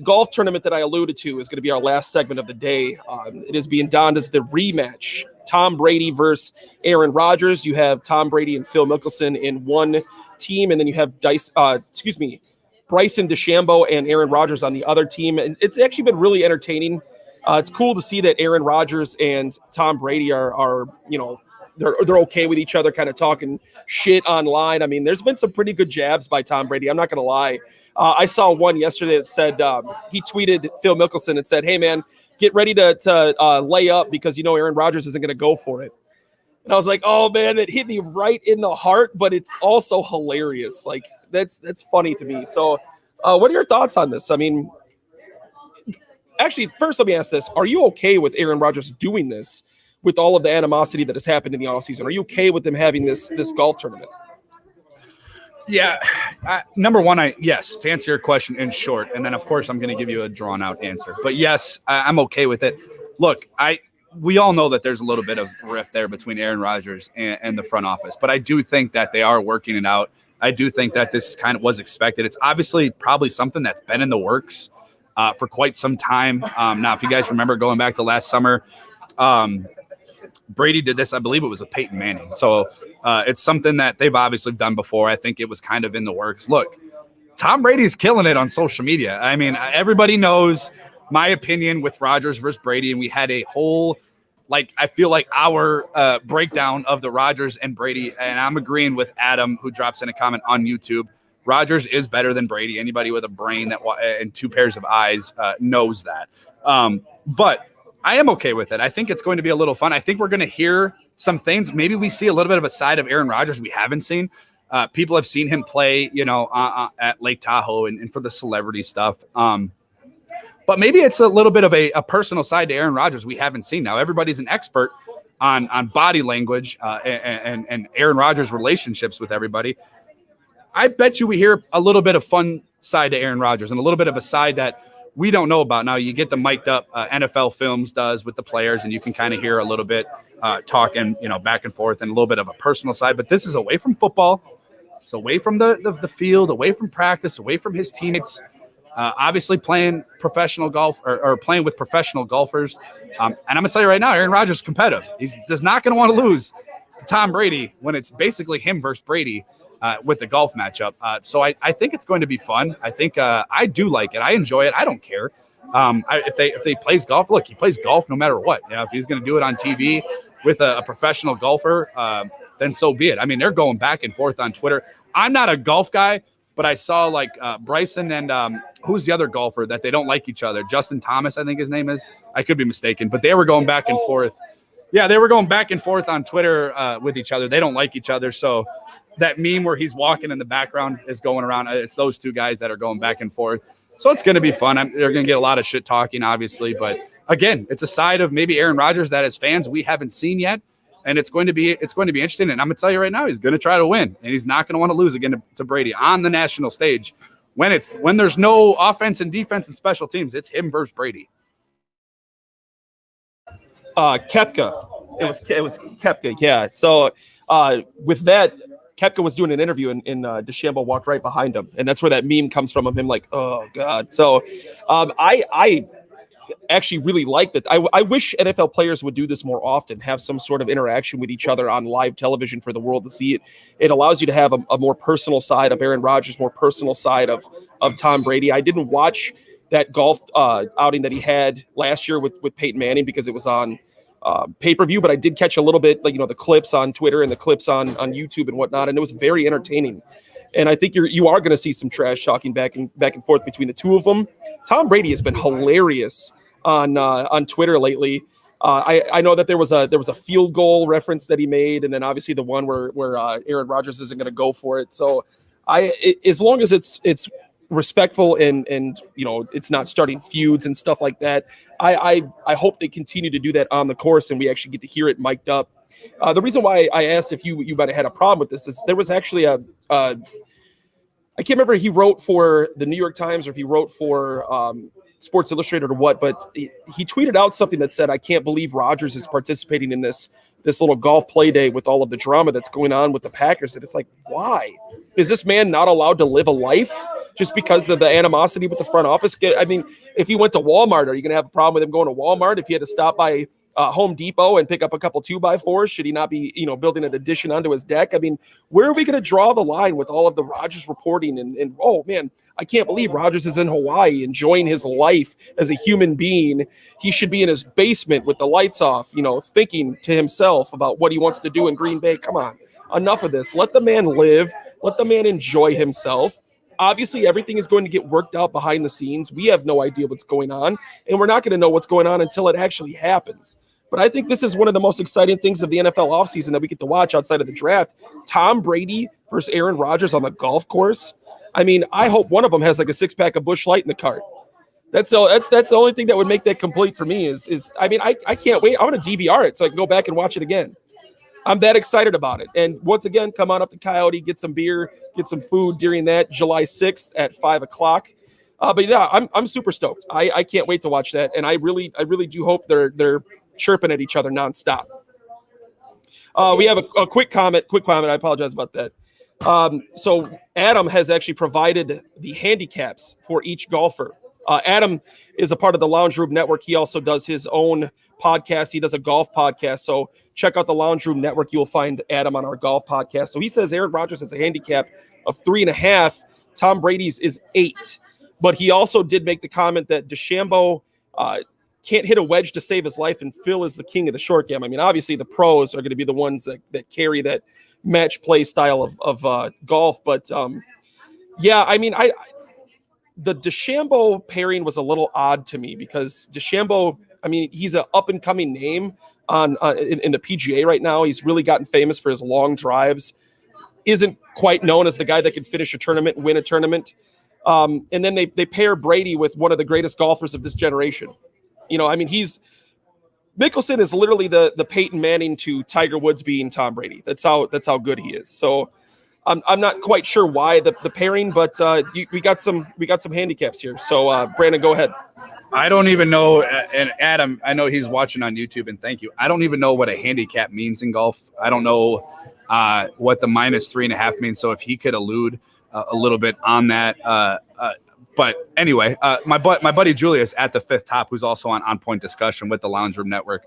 golf tournament that I alluded to is going to be our last segment of the day. It is being donned as the rematch. Tom Brady versus Aaron Rodgers. You have Tom Brady and Phil Mickelson in one team, and then you have Bryson DeChambeau and Aaron Rodgers on the other team. And it's actually been really entertaining. It's cool to see that Aaron Rodgers and Tom Brady are they're okay with each other, kind of talking shit online. I mean, there's been some pretty good jabs by Tom Brady. I'm not going to lie. I saw one yesterday that said he tweeted Phil Mickelson and said, "Hey man, get ready to lay up because Aaron Rodgers isn't going to go for it." And I was like, "Oh man, it hit me right in the heart," but it's also hilarious. Like that's funny to me. So, what are your thoughts on this? I mean, actually, first let me ask this: are you okay with Aaron Rodgers doing this with all of the animosity that has happened in the offseason? Are you okay with them having this golf tournament? Yeah. Number one, yes, to answer your question in short, and then of course I'm going to give you a drawn out answer. But yes, I'm okay with it. Look, we all know that there's a little bit of rift there between Aaron Rodgers and the front office, but I do think that they are working it out. I do think that this kind of was expected. It's obviously probably something that's been in the works for quite some time. Now, if you guys remember going back to last summer, Brady did this, I believe it was with Peyton Manning. So it's something that they've obviously done before. I think it was kind of in the works. Look, Tom Brady's killing it on social media. I mean, everybody knows my opinion with Rodgers versus Brady, and we had a whole, I feel like our breakdown of the Rodgers and Brady, and I'm agreeing with Adam, who drops in a comment on YouTube. Rodgers is better than Brady. Anybody with a brain and two pairs of eyes knows that. But I am okay with it. I think it's going to be a little fun. I think we're going to hear some things. Maybe we see a little bit of a side of Aaron Rodgers we haven't seen. People have seen him play, at Lake Tahoe and for the celebrity stuff. But maybe it's a little bit of a personal side to Aaron Rodgers we haven't seen. Now, everybody's an expert on body language and Aaron Rodgers' relationships with everybody. I bet you we hear a little bit of fun side to Aaron Rodgers and a little bit of a side that we don't know about. Now, you get the mic'd up NFL Films does with the players, and you can kind of hear a little bit talking, back and forth and a little bit of a personal side. But this is away from football. It's away from the field, away from practice, away from his teammates. Obviously playing professional golf or playing with professional golfers. And I'm going to tell you right now, Aaron Rodgers is competitive. He's not going to want to lose to Tom Brady when it's basically him versus Brady. With the golf matchup. So I think it's going to be fun. I think I do like it. I enjoy it. I don't care. If they plays golf, look, he plays golf no matter what. If he's going to do it on TV with a professional golfer, then so be it. I mean, they're going back and forth on Twitter. I'm not a golf guy, but I saw Bryson and who's the other golfer that they don't like each other? Justin Thomas, I think his name is. I could be mistaken, but they were going back and forth. Yeah, they were going back and forth on Twitter with each other. They don't like each other, so that meme where he's walking in the background is going around. It's those two guys that are going back and forth. So it's going to be fun. They're going to get a lot of shit talking, obviously. But again, it's a side of maybe Aaron Rodgers that as fans we haven't seen yet. And it's going to be interesting. And I'm going to tell you right now, he's going to try to win. And he's not going to want to lose again to Brady on the national stage. When there's no offense and defense and special teams, it's him versus Brady. Koepka. It was Koepka, yeah. So with that, Koepka was doing an interview and DeChambeau walked right behind him. And that's where that meme comes from of him like, oh, God. So I actually really like that. I wish NFL players would do this more often, have some sort of interaction with each other on live television for the world to see it. It allows you to have a more personal side of Aaron Rodgers, more personal side of Tom Brady. I didn't watch that golf outing that he had last year with Peyton Manning because it was on pay-per-view, but I did catch a little bit, the clips on Twitter and the clips on YouTube and whatnot, and it was very entertaining. And I think you are going to see some trash talking back and forth between the two of them. Tom Brady has been hilarious on Twitter lately. I know that there was a field goal reference that he made, and then obviously the one where Aaron Rodgers isn't going to go for it. So as long as it's respectful and it's not starting feuds and stuff like that, I hope they continue to do that on the course and we actually get to hear it mic'd up. The reason why I asked if you might have had a problem with this is there was actually I can't remember if he wrote for the New York Times or if he wrote for Sports Illustrated or what, but he tweeted out something that said, "I can't believe Rodgers is participating in this little golf play day with all of the drama that's going on with the Packers." And it's like, why? Is this man not allowed to live a life just because of the animosity with the front office? I mean, if he went to Walmart, are you going to have a problem with him going to Walmart? If he had to stop by Home Depot and pick up a couple 2x4s, should he not be, building an addition onto his deck? I mean, where are we going to draw the line with all of the Rodgers reporting? And oh man, I can't believe Rodgers is in Hawaii enjoying his life as a human being. He should be in his basement with the lights off, thinking to himself about what he wants to do in Green Bay. Come on, enough of this. Let the man live. Let the man enjoy himself. Obviously, everything is going to get worked out behind the scenes. We have no idea what's going on, and we're not going to know what's going on until it actually happens. But I think this is one of the most exciting things of the NFL offseason that we get to watch outside of the draft. Tom Brady versus Aaron Rodgers on the golf course. I mean, I hope one of them has like a six-pack of Busch Light in the cart. That's the only thing that would make that complete for me is I can't wait. I want to DVR it so I can go back and watch it again. I'm that excited about it. And once again, come on up to Coyote, get some beer, get some food during that July 6th at 5:00. But yeah, I'm super stoked. I can't wait to watch that. And I really do hope they're chirping at each other nonstop. We have a quick comment. I apologize about that. So Adam has actually provided the handicaps for each golfer. Adam is a part of the Lounge Room Network. He also does his own podcast. He does a golf podcast. So check out the Lounge Room Network. You'll find Adam on our golf podcast. So he says Aaron Rodgers has a handicap of 3.5. Tom Brady's is 8. But he also did make the comment that DeChambeau can't hit a wedge to save his life, and Phil is the king of the short game. I mean, obviously the pros are going to be the ones that carry that match play style of golf. But yeah, I mean, the DeChambeau pairing was a little odd to me because DeChambeau, I mean, he's an up and coming name in the PGA right now. He's really gotten famous for his long drives. Isn't quite known as the guy that can finish a tournament and win a tournament. And then they pair Brady with one of the greatest golfers of this generation. I mean, Mickelson is literally the Peyton Manning to Tiger Woods being Tom Brady. That's how good he is. So I'm not quite sure why the pairing, but we got some handicaps here. So Brandon, go ahead. I don't even know, and Adam, I know he's watching on YouTube, and thank you. I don't even know what a handicap means in golf. I don't know what the -3.5 means. So if he could allude a little bit on that. But anyway, my buddy Julius at the Fifth Top, who's also on Point Discussion with the Lounge Room Network,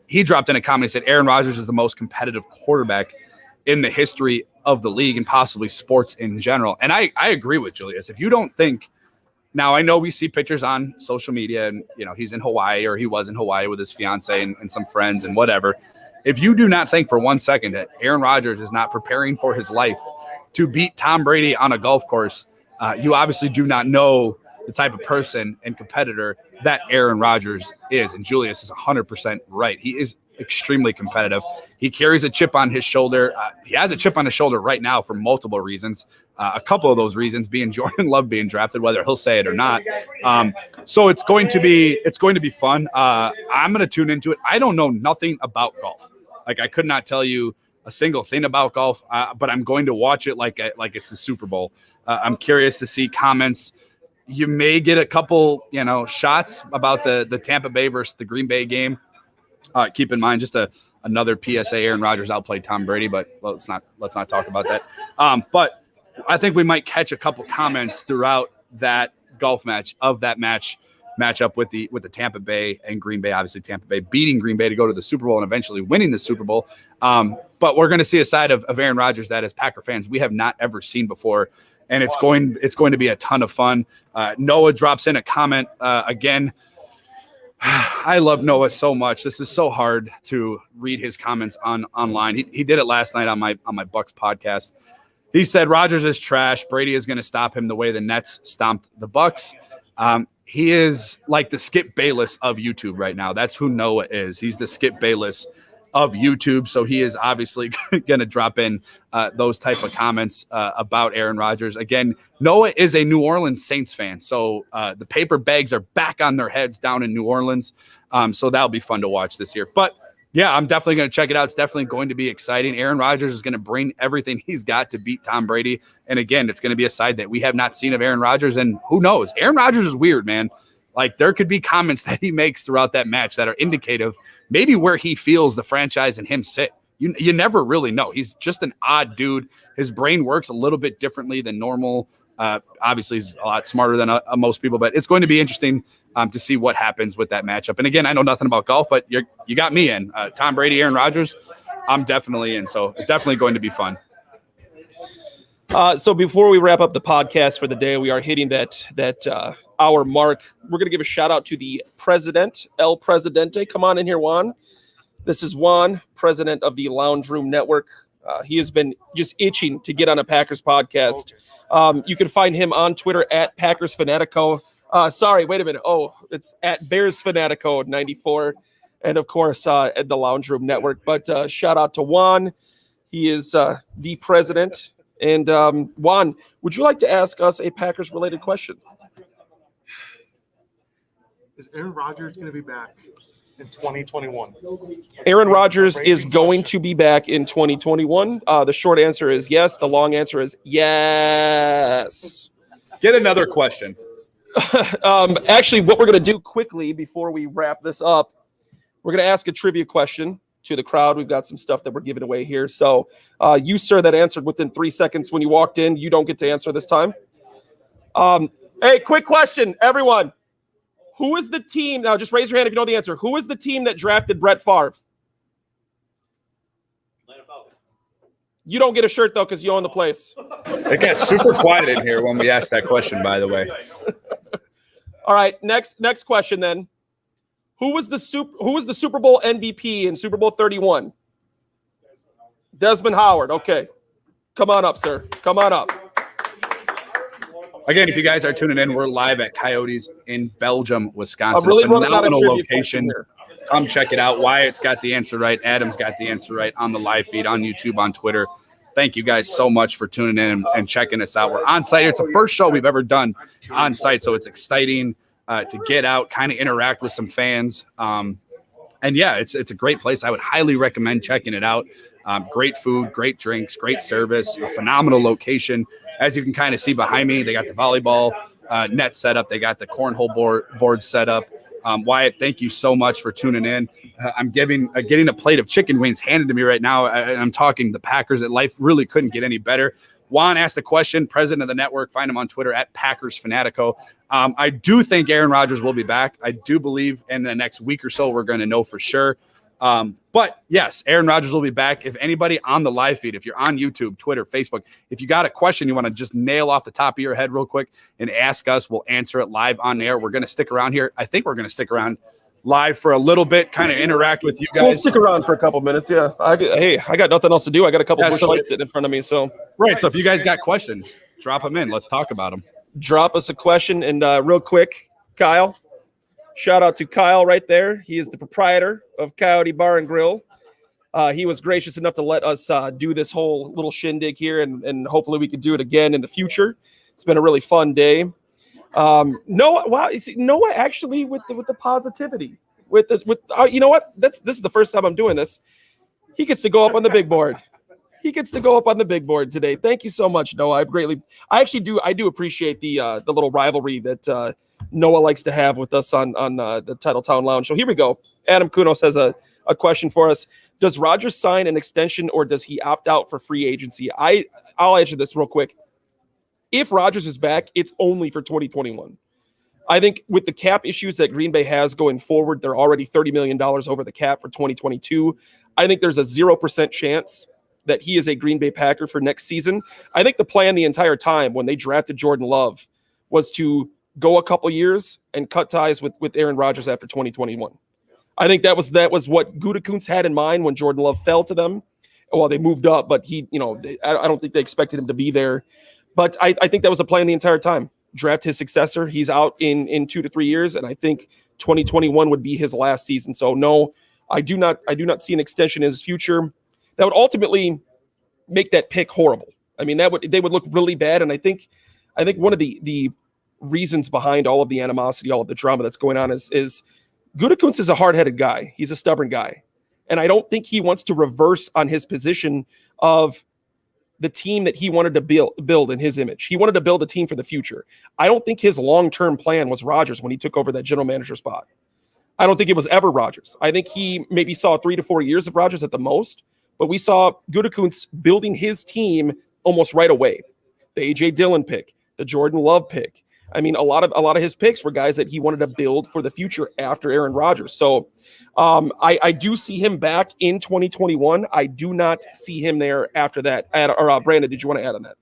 he dropped in a comment. He said Aaron Rodgers is the most competitive quarterback in the history of the league and possibly sports in general. And I agree with Julius. If you don't think, now I know we see pictures on social media and, he's in Hawaii or he was in Hawaii with his fiance and some friends and whatever. If you do not think for 1 second that Aaron Rodgers is not preparing for his life to beat Tom Brady on a golf course, you obviously do not know the type of person and competitor that Aaron Rodgers is. And Julius is 100% right. He is extremely competitive. He carries a chip on his shoulder. He has a chip on his shoulder right now for multiple reasons. A couple of those reasons being Jordan Love being drafted, whether he'll say it or not. So it's going to be fun. I'm going to tune into it. I don't know nothing about golf. Like I could not tell you a single thing about golf, but I'm going to watch it like it's the Super Bowl. I'm curious to see comments. You may get a couple, shots about the Tampa Bay versus the Green Bay game. Keep in mind, just another PSA: Aaron Rodgers outplayed Tom Brady, but let's not talk about that. But I think we might catch a couple comments throughout that golf match of that matchup with the Tampa Bay and Green Bay. Obviously, Tampa Bay beating Green Bay to go to the Super Bowl and eventually winning the Super Bowl. But we're going to see a side of Aaron Rodgers that, as Packer fans, we have not ever seen before. And it's going to be a ton of fun. Noah drops in a comment again. I love Noah so much. This is so hard to read his comments online. He did it last night on my Bucks podcast. He said Rodgers is trash. Brady is going to stop him the way the Nets stomped the Bucks. He is like the Skip Bayless of YouTube right now. That's who Noah is. He's the Skip Bayless of YouTube. So he is obviously going to drop in those type of comments about Aaron Rodgers. Again, Noah is a New Orleans Saints fan. So the paper bags are back on their heads down in New Orleans. So that'll be fun to watch this year. But yeah, I'm definitely going to check it out. It's definitely going to be exciting. Aaron Rodgers is going to bring everything he's got to beat Tom Brady. And again, it's going to be a side that we have not seen of Aaron Rodgers. And who knows? Aaron Rodgers is weird, man. Like, there could be comments that he makes throughout that match that are indicative maybe where he feels the franchise and him sit. You never really know. He's just an odd dude. His brain works a little bit differently than normal. Obviously, he's a lot smarter than most people, but it's going to be interesting to see what happens with that matchup. And again, I know nothing about golf, but you got me in. Tom Brady, Aaron Rodgers, I'm definitely in. So it's definitely going to be fun. So before we wrap up the podcast for the day, we are hitting that hour mark. We're going to give a shout out to the president, El Presidente. Come on in here, Juan. This is Juan, president of the Lounge Room Network. He has been just itching to get on a Packers podcast. You can find him on Twitter at Packers Fanatico. Sorry, wait a minute. Oh, it's at Bears Fanatico 94. And of course, at the Lounge Room Network. But shout out to Juan. He is the president. And Juan, would you like to ask us a Packers related question? Is Aaron Rodgers going to be back in 2021? Aaron Rodgers is going to be back in 2021. The short answer is yes. The long answer is yes. Get another question. Actually, what we're going to do quickly before we wrap this up, we're going to ask a trivia question to the crowd. We've got some stuff that we're giving away here. So you, sir, that answered within 3 seconds when you walked in, you don't get to answer this time. Hey, quick question, everyone. Who is the team? Now, just raise your hand if you know the answer. Who is the team that drafted Brett Favre? You don't get a shirt, though, because you own the place. It got super quiet in here when we asked that question, by the way. All right, next question then. Who was the Super Bowl MVP in Super Bowl 31? Desmond Howard. Okay. Come on up, sir. Come on up. Again, if you guys are tuning in, we're live at Coyotes in Belgium, Wisconsin. Really phenomenal location. Come check it out. Wyatt's got the answer right. Adam's got the answer right on the live feed, on YouTube, on Twitter. Thank you guys so much for tuning in and checking us out. We're on site. It's the first show we've ever done on site, so it's exciting to get out, kind of interact with some fans. And yeah, it's a great place. I would highly recommend checking it out. Great food, great drinks, great service, a phenomenal location. As you can kind of see behind me, they got the volleyball net set up. They got the cornhole board set up. Wyatt, thank you so much for tuning in. I'm getting a plate of chicken wings handed to me right now. I'm talking the Packers. That life really couldn't get any better. Juan asked the question, president of the network. Find him on Twitter at Packers Fanatico. I do think Aaron Rodgers will be back. I do believe in the next week or so we're going to know for sure. But yes, Aaron Rodgers will be back. If anybody on the live feed, if you're on YouTube, Twitter, Facebook, if you got a question you want to just nail off the top of your head real quick and ask us, we'll answer it live on air. We're going to stick around here. I think we're going to stick around live for a little bit, kind of interact with you guys. We'll stick around for a couple minutes. Yeah. I got nothing else to do. I got a couple bush lights sitting in front of me. So right. So if you guys got questions, drop them in. Let's talk about them. Drop us a question. And real quick, Kyle, shout out to Kyle right there. He is the proprietor of Coyote Bar and Grill. He was gracious enough to let us do this whole little shindig here, and hopefully we could do it again in the future. It's been a really fun day. Noah actually with the positivity, you know what? This is the first time I'm doing this. He gets to go up on the big board. He gets to go up on the big board today. Thank you so much, Noah. I do appreciate the little rivalry that Noah likes to have with us on the Titletown Lounge. So here we go. Adam Kunos has a question for us. Does Rodgers sign an extension or does he opt out for free agency? I'll answer this real quick. If Rodgers is back, it's only for 2021. I think with the cap issues that Green Bay has going forward, they're already $30 million over the cap for 2022. I think there's a 0% chance that he is a Green Bay Packer for next season. I think the plan the entire time when they drafted Jordan Love was to go a couple years and cut ties with Aaron Rodgers after 2021. I think that was what Gutekunst had in mind when Jordan Love fell to them. Well, they moved up, but I don't think they expected him to be there. But I think that was a plan the entire time. Draft his successor. He's out in 2 to 3 years, and I think 2021 would be his last season. So no, I do not see an extension in his future. That would ultimately make that pick horrible. I mean, they would look really bad. And I think one of the reasons behind all of the animosity, all of the drama that's going on is Gutekunst is a hard-headed guy. He's a stubborn guy. And I don't think he wants to reverse on his position of the team that he wanted to build in his image. He wanted to build a team for the future. I don't think his long-term plan was Rodgers when he took over that general manager spot. I don't think it was ever Rodgers. I think he maybe saw 3 to 4 years of Rodgers at the most, but we saw Gutekunst building his team almost right away. The A.J. Dillon pick, the Jordan Love pick. I mean, a lot of his picks were guys that he wanted to build for the future after Aaron Rodgers. So I do see him back in 2021. I do not see him there after that. Brandon, did you want to add on that?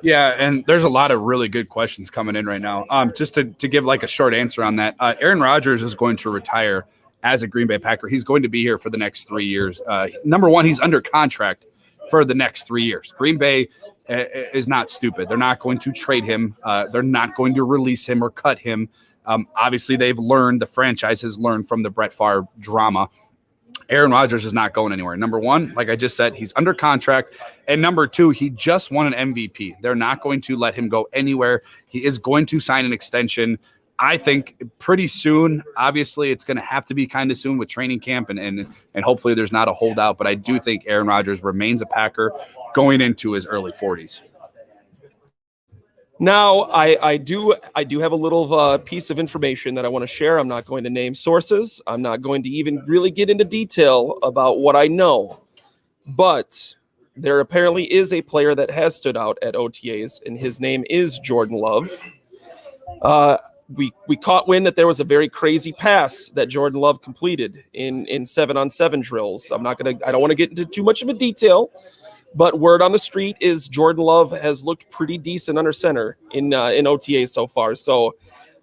Yeah, and there's a lot of really good questions coming in right now. Just to give like a short answer on that, Aaron Rodgers is going to retire as a Green Bay Packer. He's going to be here for the next 3 years. Number one, he's under contract for the next 3 years. Green Bay is not stupid. They're not going to trade him. They're not going to release him or cut him. Obviously, the franchise has learned from the Brett Favre drama. Aaron Rodgers is not going anywhere. Number one, like I just said, he's under contract. And number two, he just won an MVP. They're not going to let him go anywhere. He is going to sign an extension, I think, pretty soon. Obviously, it's going to have to be kind of soon with training camp, and hopefully there's not a holdout. But I do think Aaron Rodgers remains a Packer going into his early 40s. Now, I do have a little piece of information that I want to share. I'm not going to name sources. I'm not going to even really get into detail about what I know. But there apparently is a player that has stood out at OTAs, and his name is Jordan Love. We caught wind that there was a very crazy pass that Jordan Love completed in 7-on-7 drills. I don't want to get into too much of a detail. But word on the street is Jordan Love has looked pretty decent under center in OTA so far. So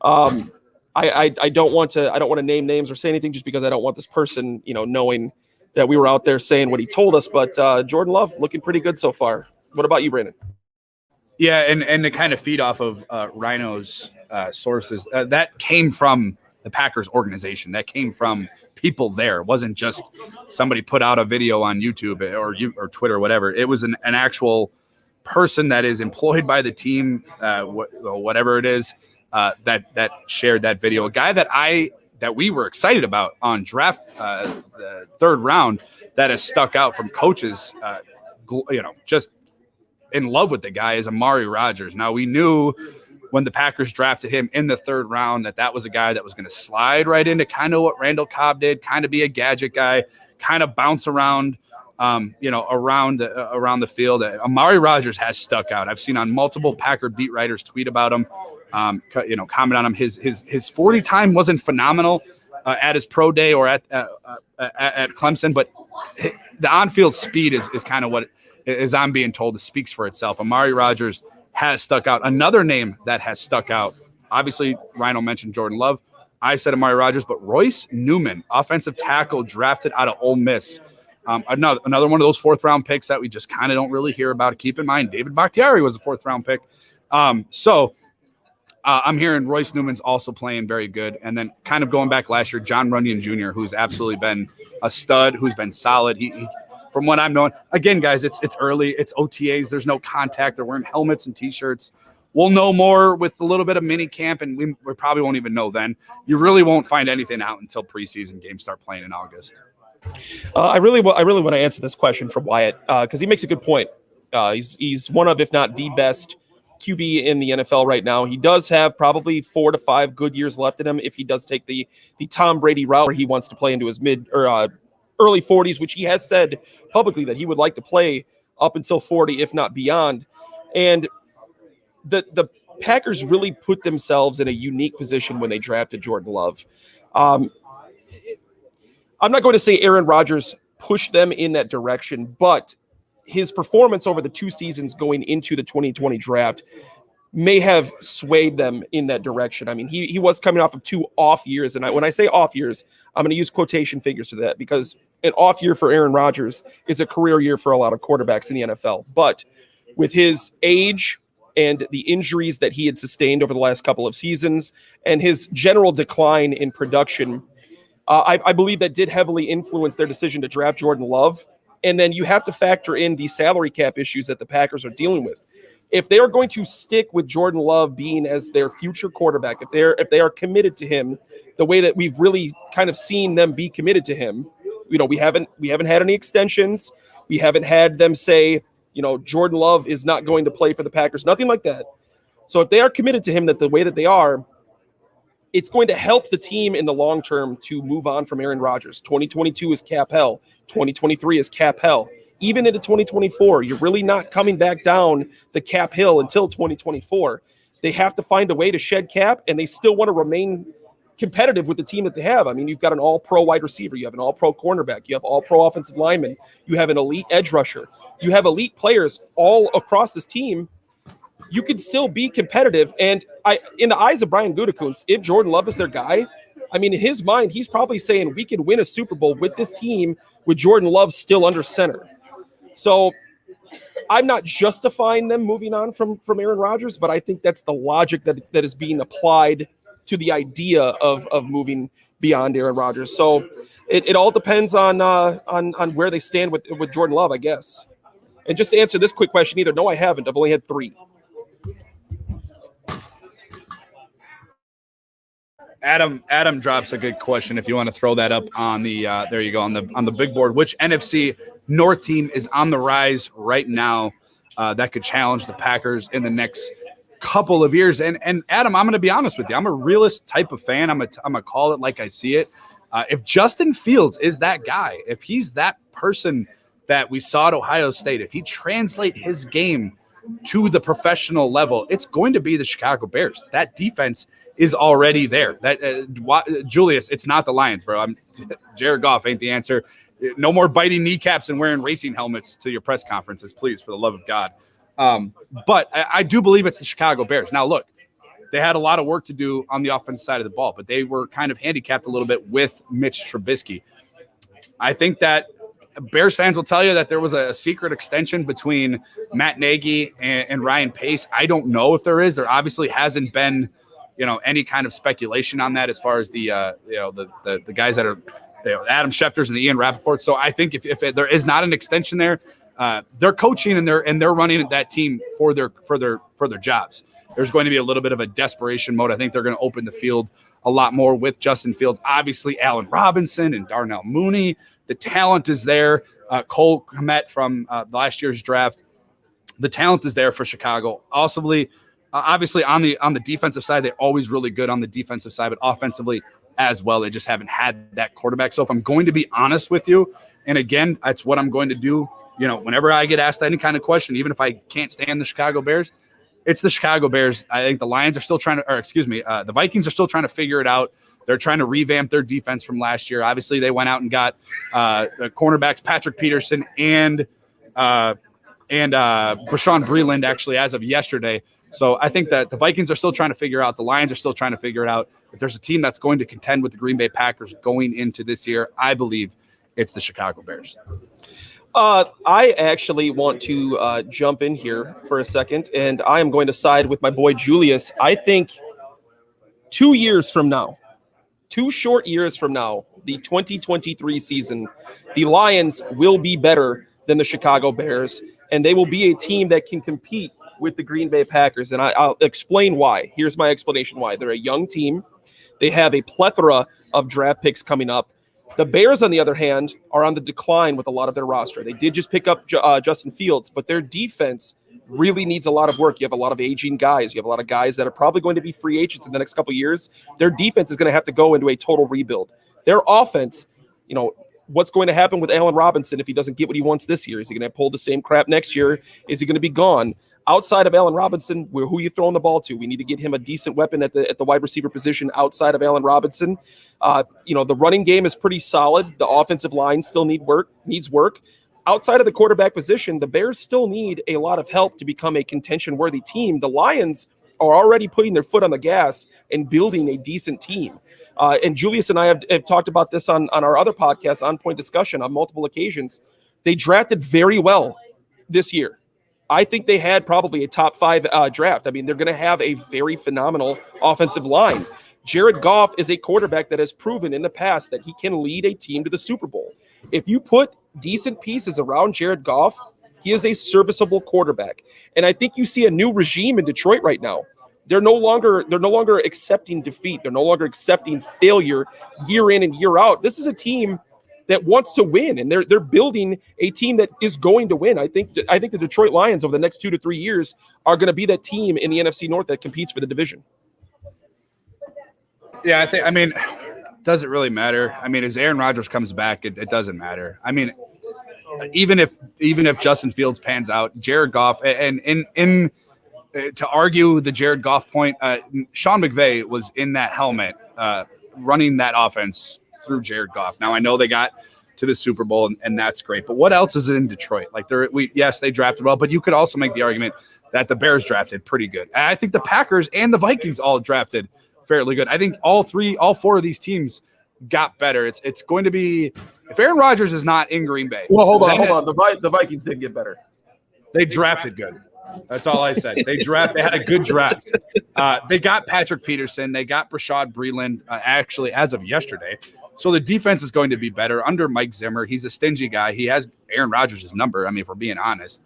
I don't want to name names or say anything just because I don't want this person knowing that we were out there saying what he told us. But Jordan Love looking pretty good so far. What about you, Brandon? Yeah, and to kind of feed off of Rhino's sources, that came from the Packers organization. That came from people there. It wasn't just somebody put out a video on YouTube or Twitter or whatever. It was an actual person that is employed by the team, whatever it is, that shared that video. A guy that we were excited about on draft the third round that has stuck out from coaches, just in love with the guy is Amari Rodgers. Now, we knew when the Packers drafted him in the third round that was a guy that was going to slide right into kind of what Randall Cobb did, kind of be a gadget guy, kind of bounce around, around the field. Amari Rodgers has stuck out. I've seen on multiple Packer beat writers tweet about him, comment on him. His 40 time wasn't phenomenal at his pro day or at Clemson, but the on-field speed is kind of what, as I'm being told, it speaks for itself. Amari Rodgers has stuck out. Another name that has stuck out, obviously, Rhino mentioned Jordan Love. I said Amari Rodgers, but Royce Newman, offensive tackle drafted out of Ole Miss. Another one of those fourth-round picks that we just kind of don't really hear about. Keep in mind, David Bakhtiari was a fourth-round pick. So I'm hearing Royce Newman's also playing very good. And then kind of going back last year, John Runyon Jr., who's absolutely been a stud, who's been solid. He from what I'm knowing, again, guys, it's early. It's OTAs. There's no contact. They're wearing helmets and T-shirts. We'll know more with a little bit of mini camp, and we probably won't even know then. You really won't find anything out until preseason games start playing in August. I really want to answer this question from Wyatt because he makes a good point. He's one of, if not the best QB in the NFL right now. He does have probably 4 to 5 good years left in him if he does take the Tom Brady route where he wants to play into his early 40s, which he has said publicly that he would like to play up until 40, if not beyond. And the Packers really put themselves in a unique position when they drafted Jordan Love. I'm not going to say Aaron Rodgers pushed them in that direction, but his performance over the 2 seasons going into the 2020 draft may have swayed them in that direction. I mean, he was coming off of 2 off years. And when I say off years, I'm going to use quotation figures to that because an off year for Aaron Rodgers is a career year for a lot of quarterbacks in the NFL. But with his age and the injuries that he had sustained over the last couple of seasons and his general decline in production, I believe that did heavily influence their decision to draft Jordan Love. And then you have to factor in the salary cap issues that the Packers are dealing with. If they are going to stick with Jordan Love being as their future quarterback, if they are committed to him the way that we've really kind of seen them be committed to him, we haven't had any extensions. We haven't had them say, Jordan Love is not going to play for the Packers, nothing like that. So if they are committed to him that the way that they are, it's going to help the team in the long term to move on from Aaron Rodgers. 2022 is cap hell. 2023 is cap hell. Even into 2024, you're really not coming back down the cap hill until 2024. They have to find a way to shed cap, and they still want to remain competitive with the team that they have. I mean, you've got an all-pro wide receiver. You have an all-pro cornerback. You have all-pro offensive lineman. You have an elite edge rusher. You have elite players all across this team. You could still be competitive. And in the eyes of Brian Gutekunst, if Jordan Love is their guy, I mean, in his mind, he's probably saying we can win a Super Bowl with this team with Jordan Love still under center. So I'm not justifying them moving on from Aaron Rodgers, but I think that's the logic that is being applied to the idea of moving beyond Aaron Rodgers. So it all depends on where they stand with Jordan Love, I guess. And just to answer this quick question, either no, I haven't. I've only had 3. Adam drops a good question. If you want to throw that up on the there you go on the big board. Which NFC North team is on the rise right now that could challenge the Packers in the next couple of years? And Adam, I'm going to be honest with you. I'm a realist type of fan. I'm gonna call it like I see it. If Justin Fields is that guy, if he's that person that we saw at Ohio State, if he translate his game to the professional level, it's going to be the Chicago Bears. That defense is already there. Julius, it's not the Lions, bro. Jared Goff ain't the answer. No more biting kneecaps and wearing racing helmets to your press conferences, please, for the love of God. But I do believe it's the Chicago Bears. Now, look, they had a lot of work to do on the offensive side of the ball, but they were kind of handicapped a little bit with Mitch Trubisky. I think that Bears fans will tell you that there was a secret extension between Matt Nagy and Ryan Pace. I don't know if there is. There obviously hasn't been, any kind of speculation on that as far as the guys that are Adam Schefter's and the Ian Rappaport. So I think if there is not an extension there, they're coaching and they're running that team for their jobs. There's going to be a little bit of a desperation mode. I think they're going to open the field a lot more with Justin Fields. Obviously, Allen Robinson and Darnell Mooney. The talent is there. Cole Kmet from last year's draft. The talent is there for Chicago. Obviously, on the defensive side, they're always really good on the defensive side, but offensively as well, they just haven't had that quarterback. So if I'm going to be honest with you, and again, that's what I'm going to do, whenever I get asked any kind of question, even if I can't stand the Chicago Bears, it's the Chicago Bears. I think the Lions are still the Vikings are still trying to figure it out. They're trying to revamp their defense from last year. Obviously, they went out and got the cornerbacks Patrick Peterson and Rashawn Breeland actually as of yesterday. So I think that the Vikings are still trying to figure out. The Lions are still trying to figure it out. If there's a team that's going to contend with the Green Bay Packers going into this year, I believe it's the Chicago Bears. I actually want to jump in here for a second, and I am going to side with my boy Julius. I think 2 years from now, 2 short years from now, the 2023 season, the Lions will be better than the Chicago Bears, and they will be a team that can compete with the Green Bay Packers. And I'll explain why. Here's my explanation why. They're a young team. They have a plethora of draft picks coming up. The Bears, on the other hand, are on the decline with a lot of their roster. They did just pick up Justin Fields, but their defense really needs a lot of work. You have a lot of aging guys. You have a lot of guys that are probably going to be free agents in the next couple of years. Their defense is going to have to go into a total rebuild. Their offense, what's going to happen with Allen Robinson if he doesn't get what he wants this year? Is he going to pull the same crap next year? Is he going to be gone? Outside of Allen Robinson, who are you throwing the ball to? We need to get him a decent weapon at the wide receiver position outside of Allen Robinson. The running game is pretty solid. The offensive line still needs work. Outside of the quarterback position, the Bears still need a lot of help to become a contention-worthy team. The Lions are already putting their foot on the gas and building a decent team. And Julius and I have talked about this on our other podcast, On Point Discussion, on multiple occasions. They drafted very well this year. I think they had probably a top 5 draft. I mean, they're going to have a very phenomenal offensive line. Jared Goff is a quarterback that has proven in the past that he can lead a team to the Super Bowl. If you put decent pieces around Jared Goff, he is a serviceable quarterback. And I think you see a new regime in Detroit right now. They're no longer accepting defeat. They're no longer accepting failure year in and year out. This is a team that wants to win, and they're building a team that is going to win. I think the Detroit Lions over the next 2 to 3 years are going to be that team in the NFC North that competes for the division. Yeah, does it really matter? As Aaron Rodgers comes back, it doesn't matter. Even if Justin Fields pans out, Jared Goff, and in to argue the Jared Goff point, Sean McVay was in that helmet running that offense through Jared Goff. Now I know they got to the Super Bowl, and that's great. But what else is in Detroit? Yes, they drafted well, but you could also make the argument that the Bears drafted pretty good. And I think the Packers and the Vikings all drafted fairly good. I think all four of these teams got better. It's going to be, if Aaron Rodgers is not in Green Bay. Well, hold on. The Vikings did get better. They drafted good. That's all I said. They had a good draft. They got Patrick Peterson. They got Rashad Breeland actually as of yesterday. So the defense is going to be better under Mike Zimmer. He's a stingy guy. He has Aaron Rodgers' number. If we're being honest,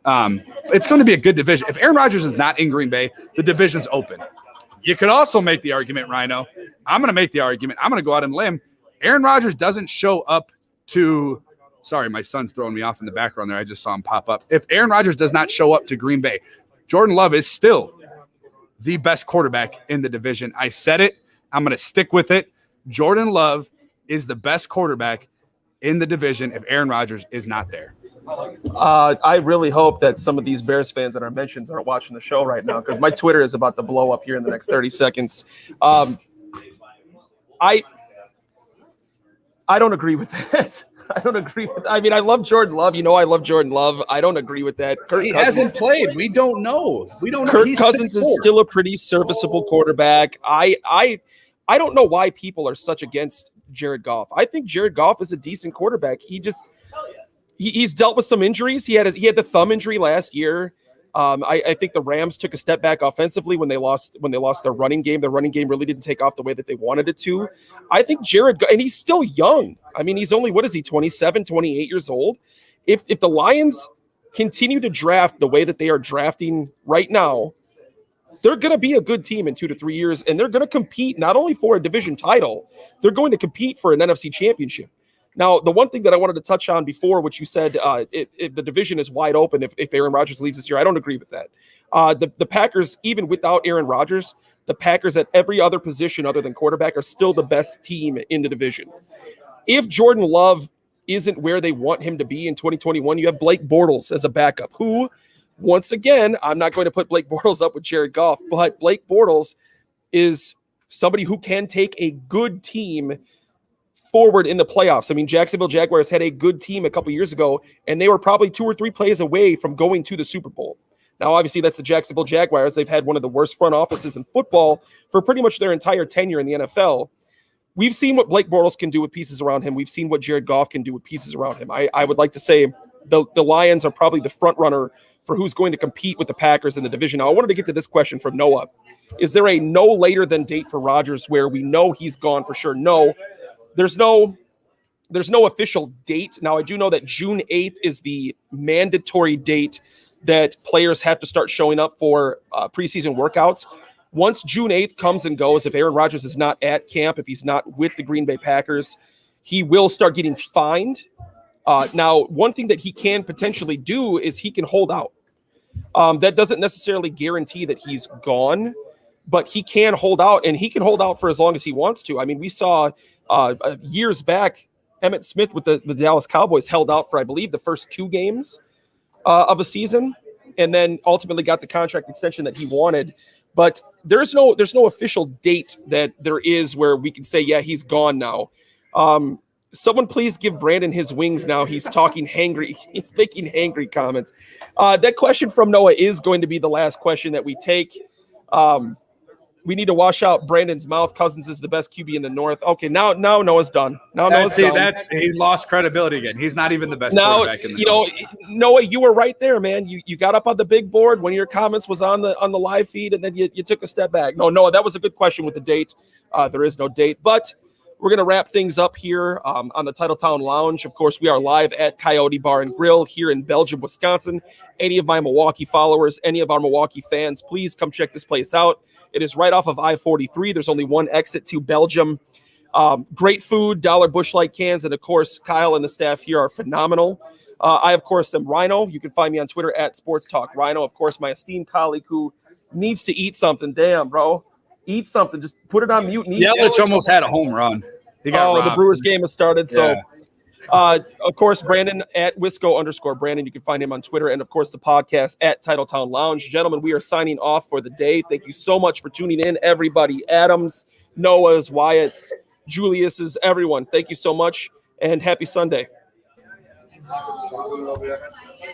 it's going to be a good division. If Aaron Rodgers is not in Green Bay, the division's open. You could also make the argument, Rhino. I'm going to make the argument. I'm going to go out on a limb. Aaron Rodgers doesn't show up to – sorry, my son's throwing me off in the background there. I just saw him pop up. If Aaron Rodgers does not show up to Green Bay, Jordan Love is still the best quarterback in the division. I said it. I'm going to stick with it. Jordan Love is the best quarterback in the division if Aaron Rodgers is not there. I really hope that some of these Bears fans that are mentions aren't watching the show right now, because my Twitter is about to blow up here in the next 30 seconds. I don't agree with that. I don't agree with that. I love Jordan Love. I love Jordan Love. I don't agree with that. He hasn't played. We don't know. Kirk Cousins is still a pretty serviceable quarterback. I don't know why people are such against Jared Goff. I think Jared Goff is a decent quarterback. He's dealt with some injuries. He had the thumb injury last year. I think the Rams took a step back offensively when they lost their running game. The running game really didn't take off the way that they wanted it to. I think and he's still young. He's only, 27, 28 years old. If the Lions continue to draft the way that they are drafting right now, they're going to be a good team in 2 to 3 years, and they're going to compete not only for a division title, they're going to compete for an NFC championship. Now, the one thing that I wanted to touch on before, which you said the division is wide open if Aaron Rodgers leaves this year, I don't agree with that. The Packers, even without Aaron Rodgers, the Packers at every other position other than quarterback are still the best team in the division. If Jordan Love isn't where they want him to be in 2021, you have Blake Bortles as a backup, who, once again, I'm not going to put Blake Bortles up with Jared Goff, but Blake Bortles is somebody who can take a good team forward in the playoffs. Jacksonville Jaguars had a good team a couple years ago, and they were probably 2 or 3 plays away from going to the Super Bowl. Now, obviously, that's the Jacksonville Jaguars. They've had one of the worst front offices in football for pretty much their entire tenure in the NFL. We've seen what Blake Bortles can do with pieces around him. We've seen what Jared Goff can do with pieces around him. I would like to say the Lions are probably the front runner for who's going to compete with the Packers in the division. Now, I wanted to get to this question from Noah. Is there a no later than date for Rodgers where we know he's gone for sure? No. There's no official date. Now, I do know that June 8th is the mandatory date that players have to start showing up for preseason workouts. Once June 8th comes and goes, if Aaron Rodgers is not at camp, if he's not with the Green Bay Packers, he will start getting fined. Now, one thing that he can potentially do is he can hold out. That doesn't necessarily guarantee that he's gone, but he can hold out, and he can hold out for as long as he wants to. We saw years back, Emmitt Smith with the Dallas Cowboys held out for, I believe, the first 2 games of a season, and then ultimately got the contract extension that he wanted. But there's no official date that there is where we can say, yeah, he's gone now. Someone please give Brandon his wings now. He's talking hangry. He's making hangry comments. That question from Noah is going to be the last question that we take. We need to wash out Brandon's mouth. Cousins is the best QB in the North. Okay, now Noah's done. Now Noah's done. He lost credibility again. He's not even the best Now, quarterback in the North. Noah, you were right there, man. You got up on the big board. One of your comments was on the live feed, and then you took a step back. No, Noah, that was a good question with the date. There is no date, but we're going to wrap things up here on the Titletown Lounge. Of course, we are live at Coyote Bar and Grill here in Belgium, Wisconsin. Any of my Milwaukee followers, any of our Milwaukee fans, please come check this place out. It is right off of I-43. There's only one exit to Belgium. Great food, dollar Busch Light cans, and of course, Kyle and the staff here are phenomenal. I, of course, am Rhino. You can find me on Twitter at Sports Talk Rhino. Of course, my esteemed colleague who needs to eat something. Damn, bro. Eat something. Just put it on mute. Yelich almost had a home run. He got robbed. The Brewers game has started. So, Yeah. of course, Brandon at Wisco_Brandon. You can find him on Twitter. And, of course, the podcast at Titletown Lounge. Gentlemen, we are signing off for the day. Thank you so much for tuning in, everybody. Adams, Noah's, Wyatt's, Julius's, everyone. Thank you so much, and happy Sunday.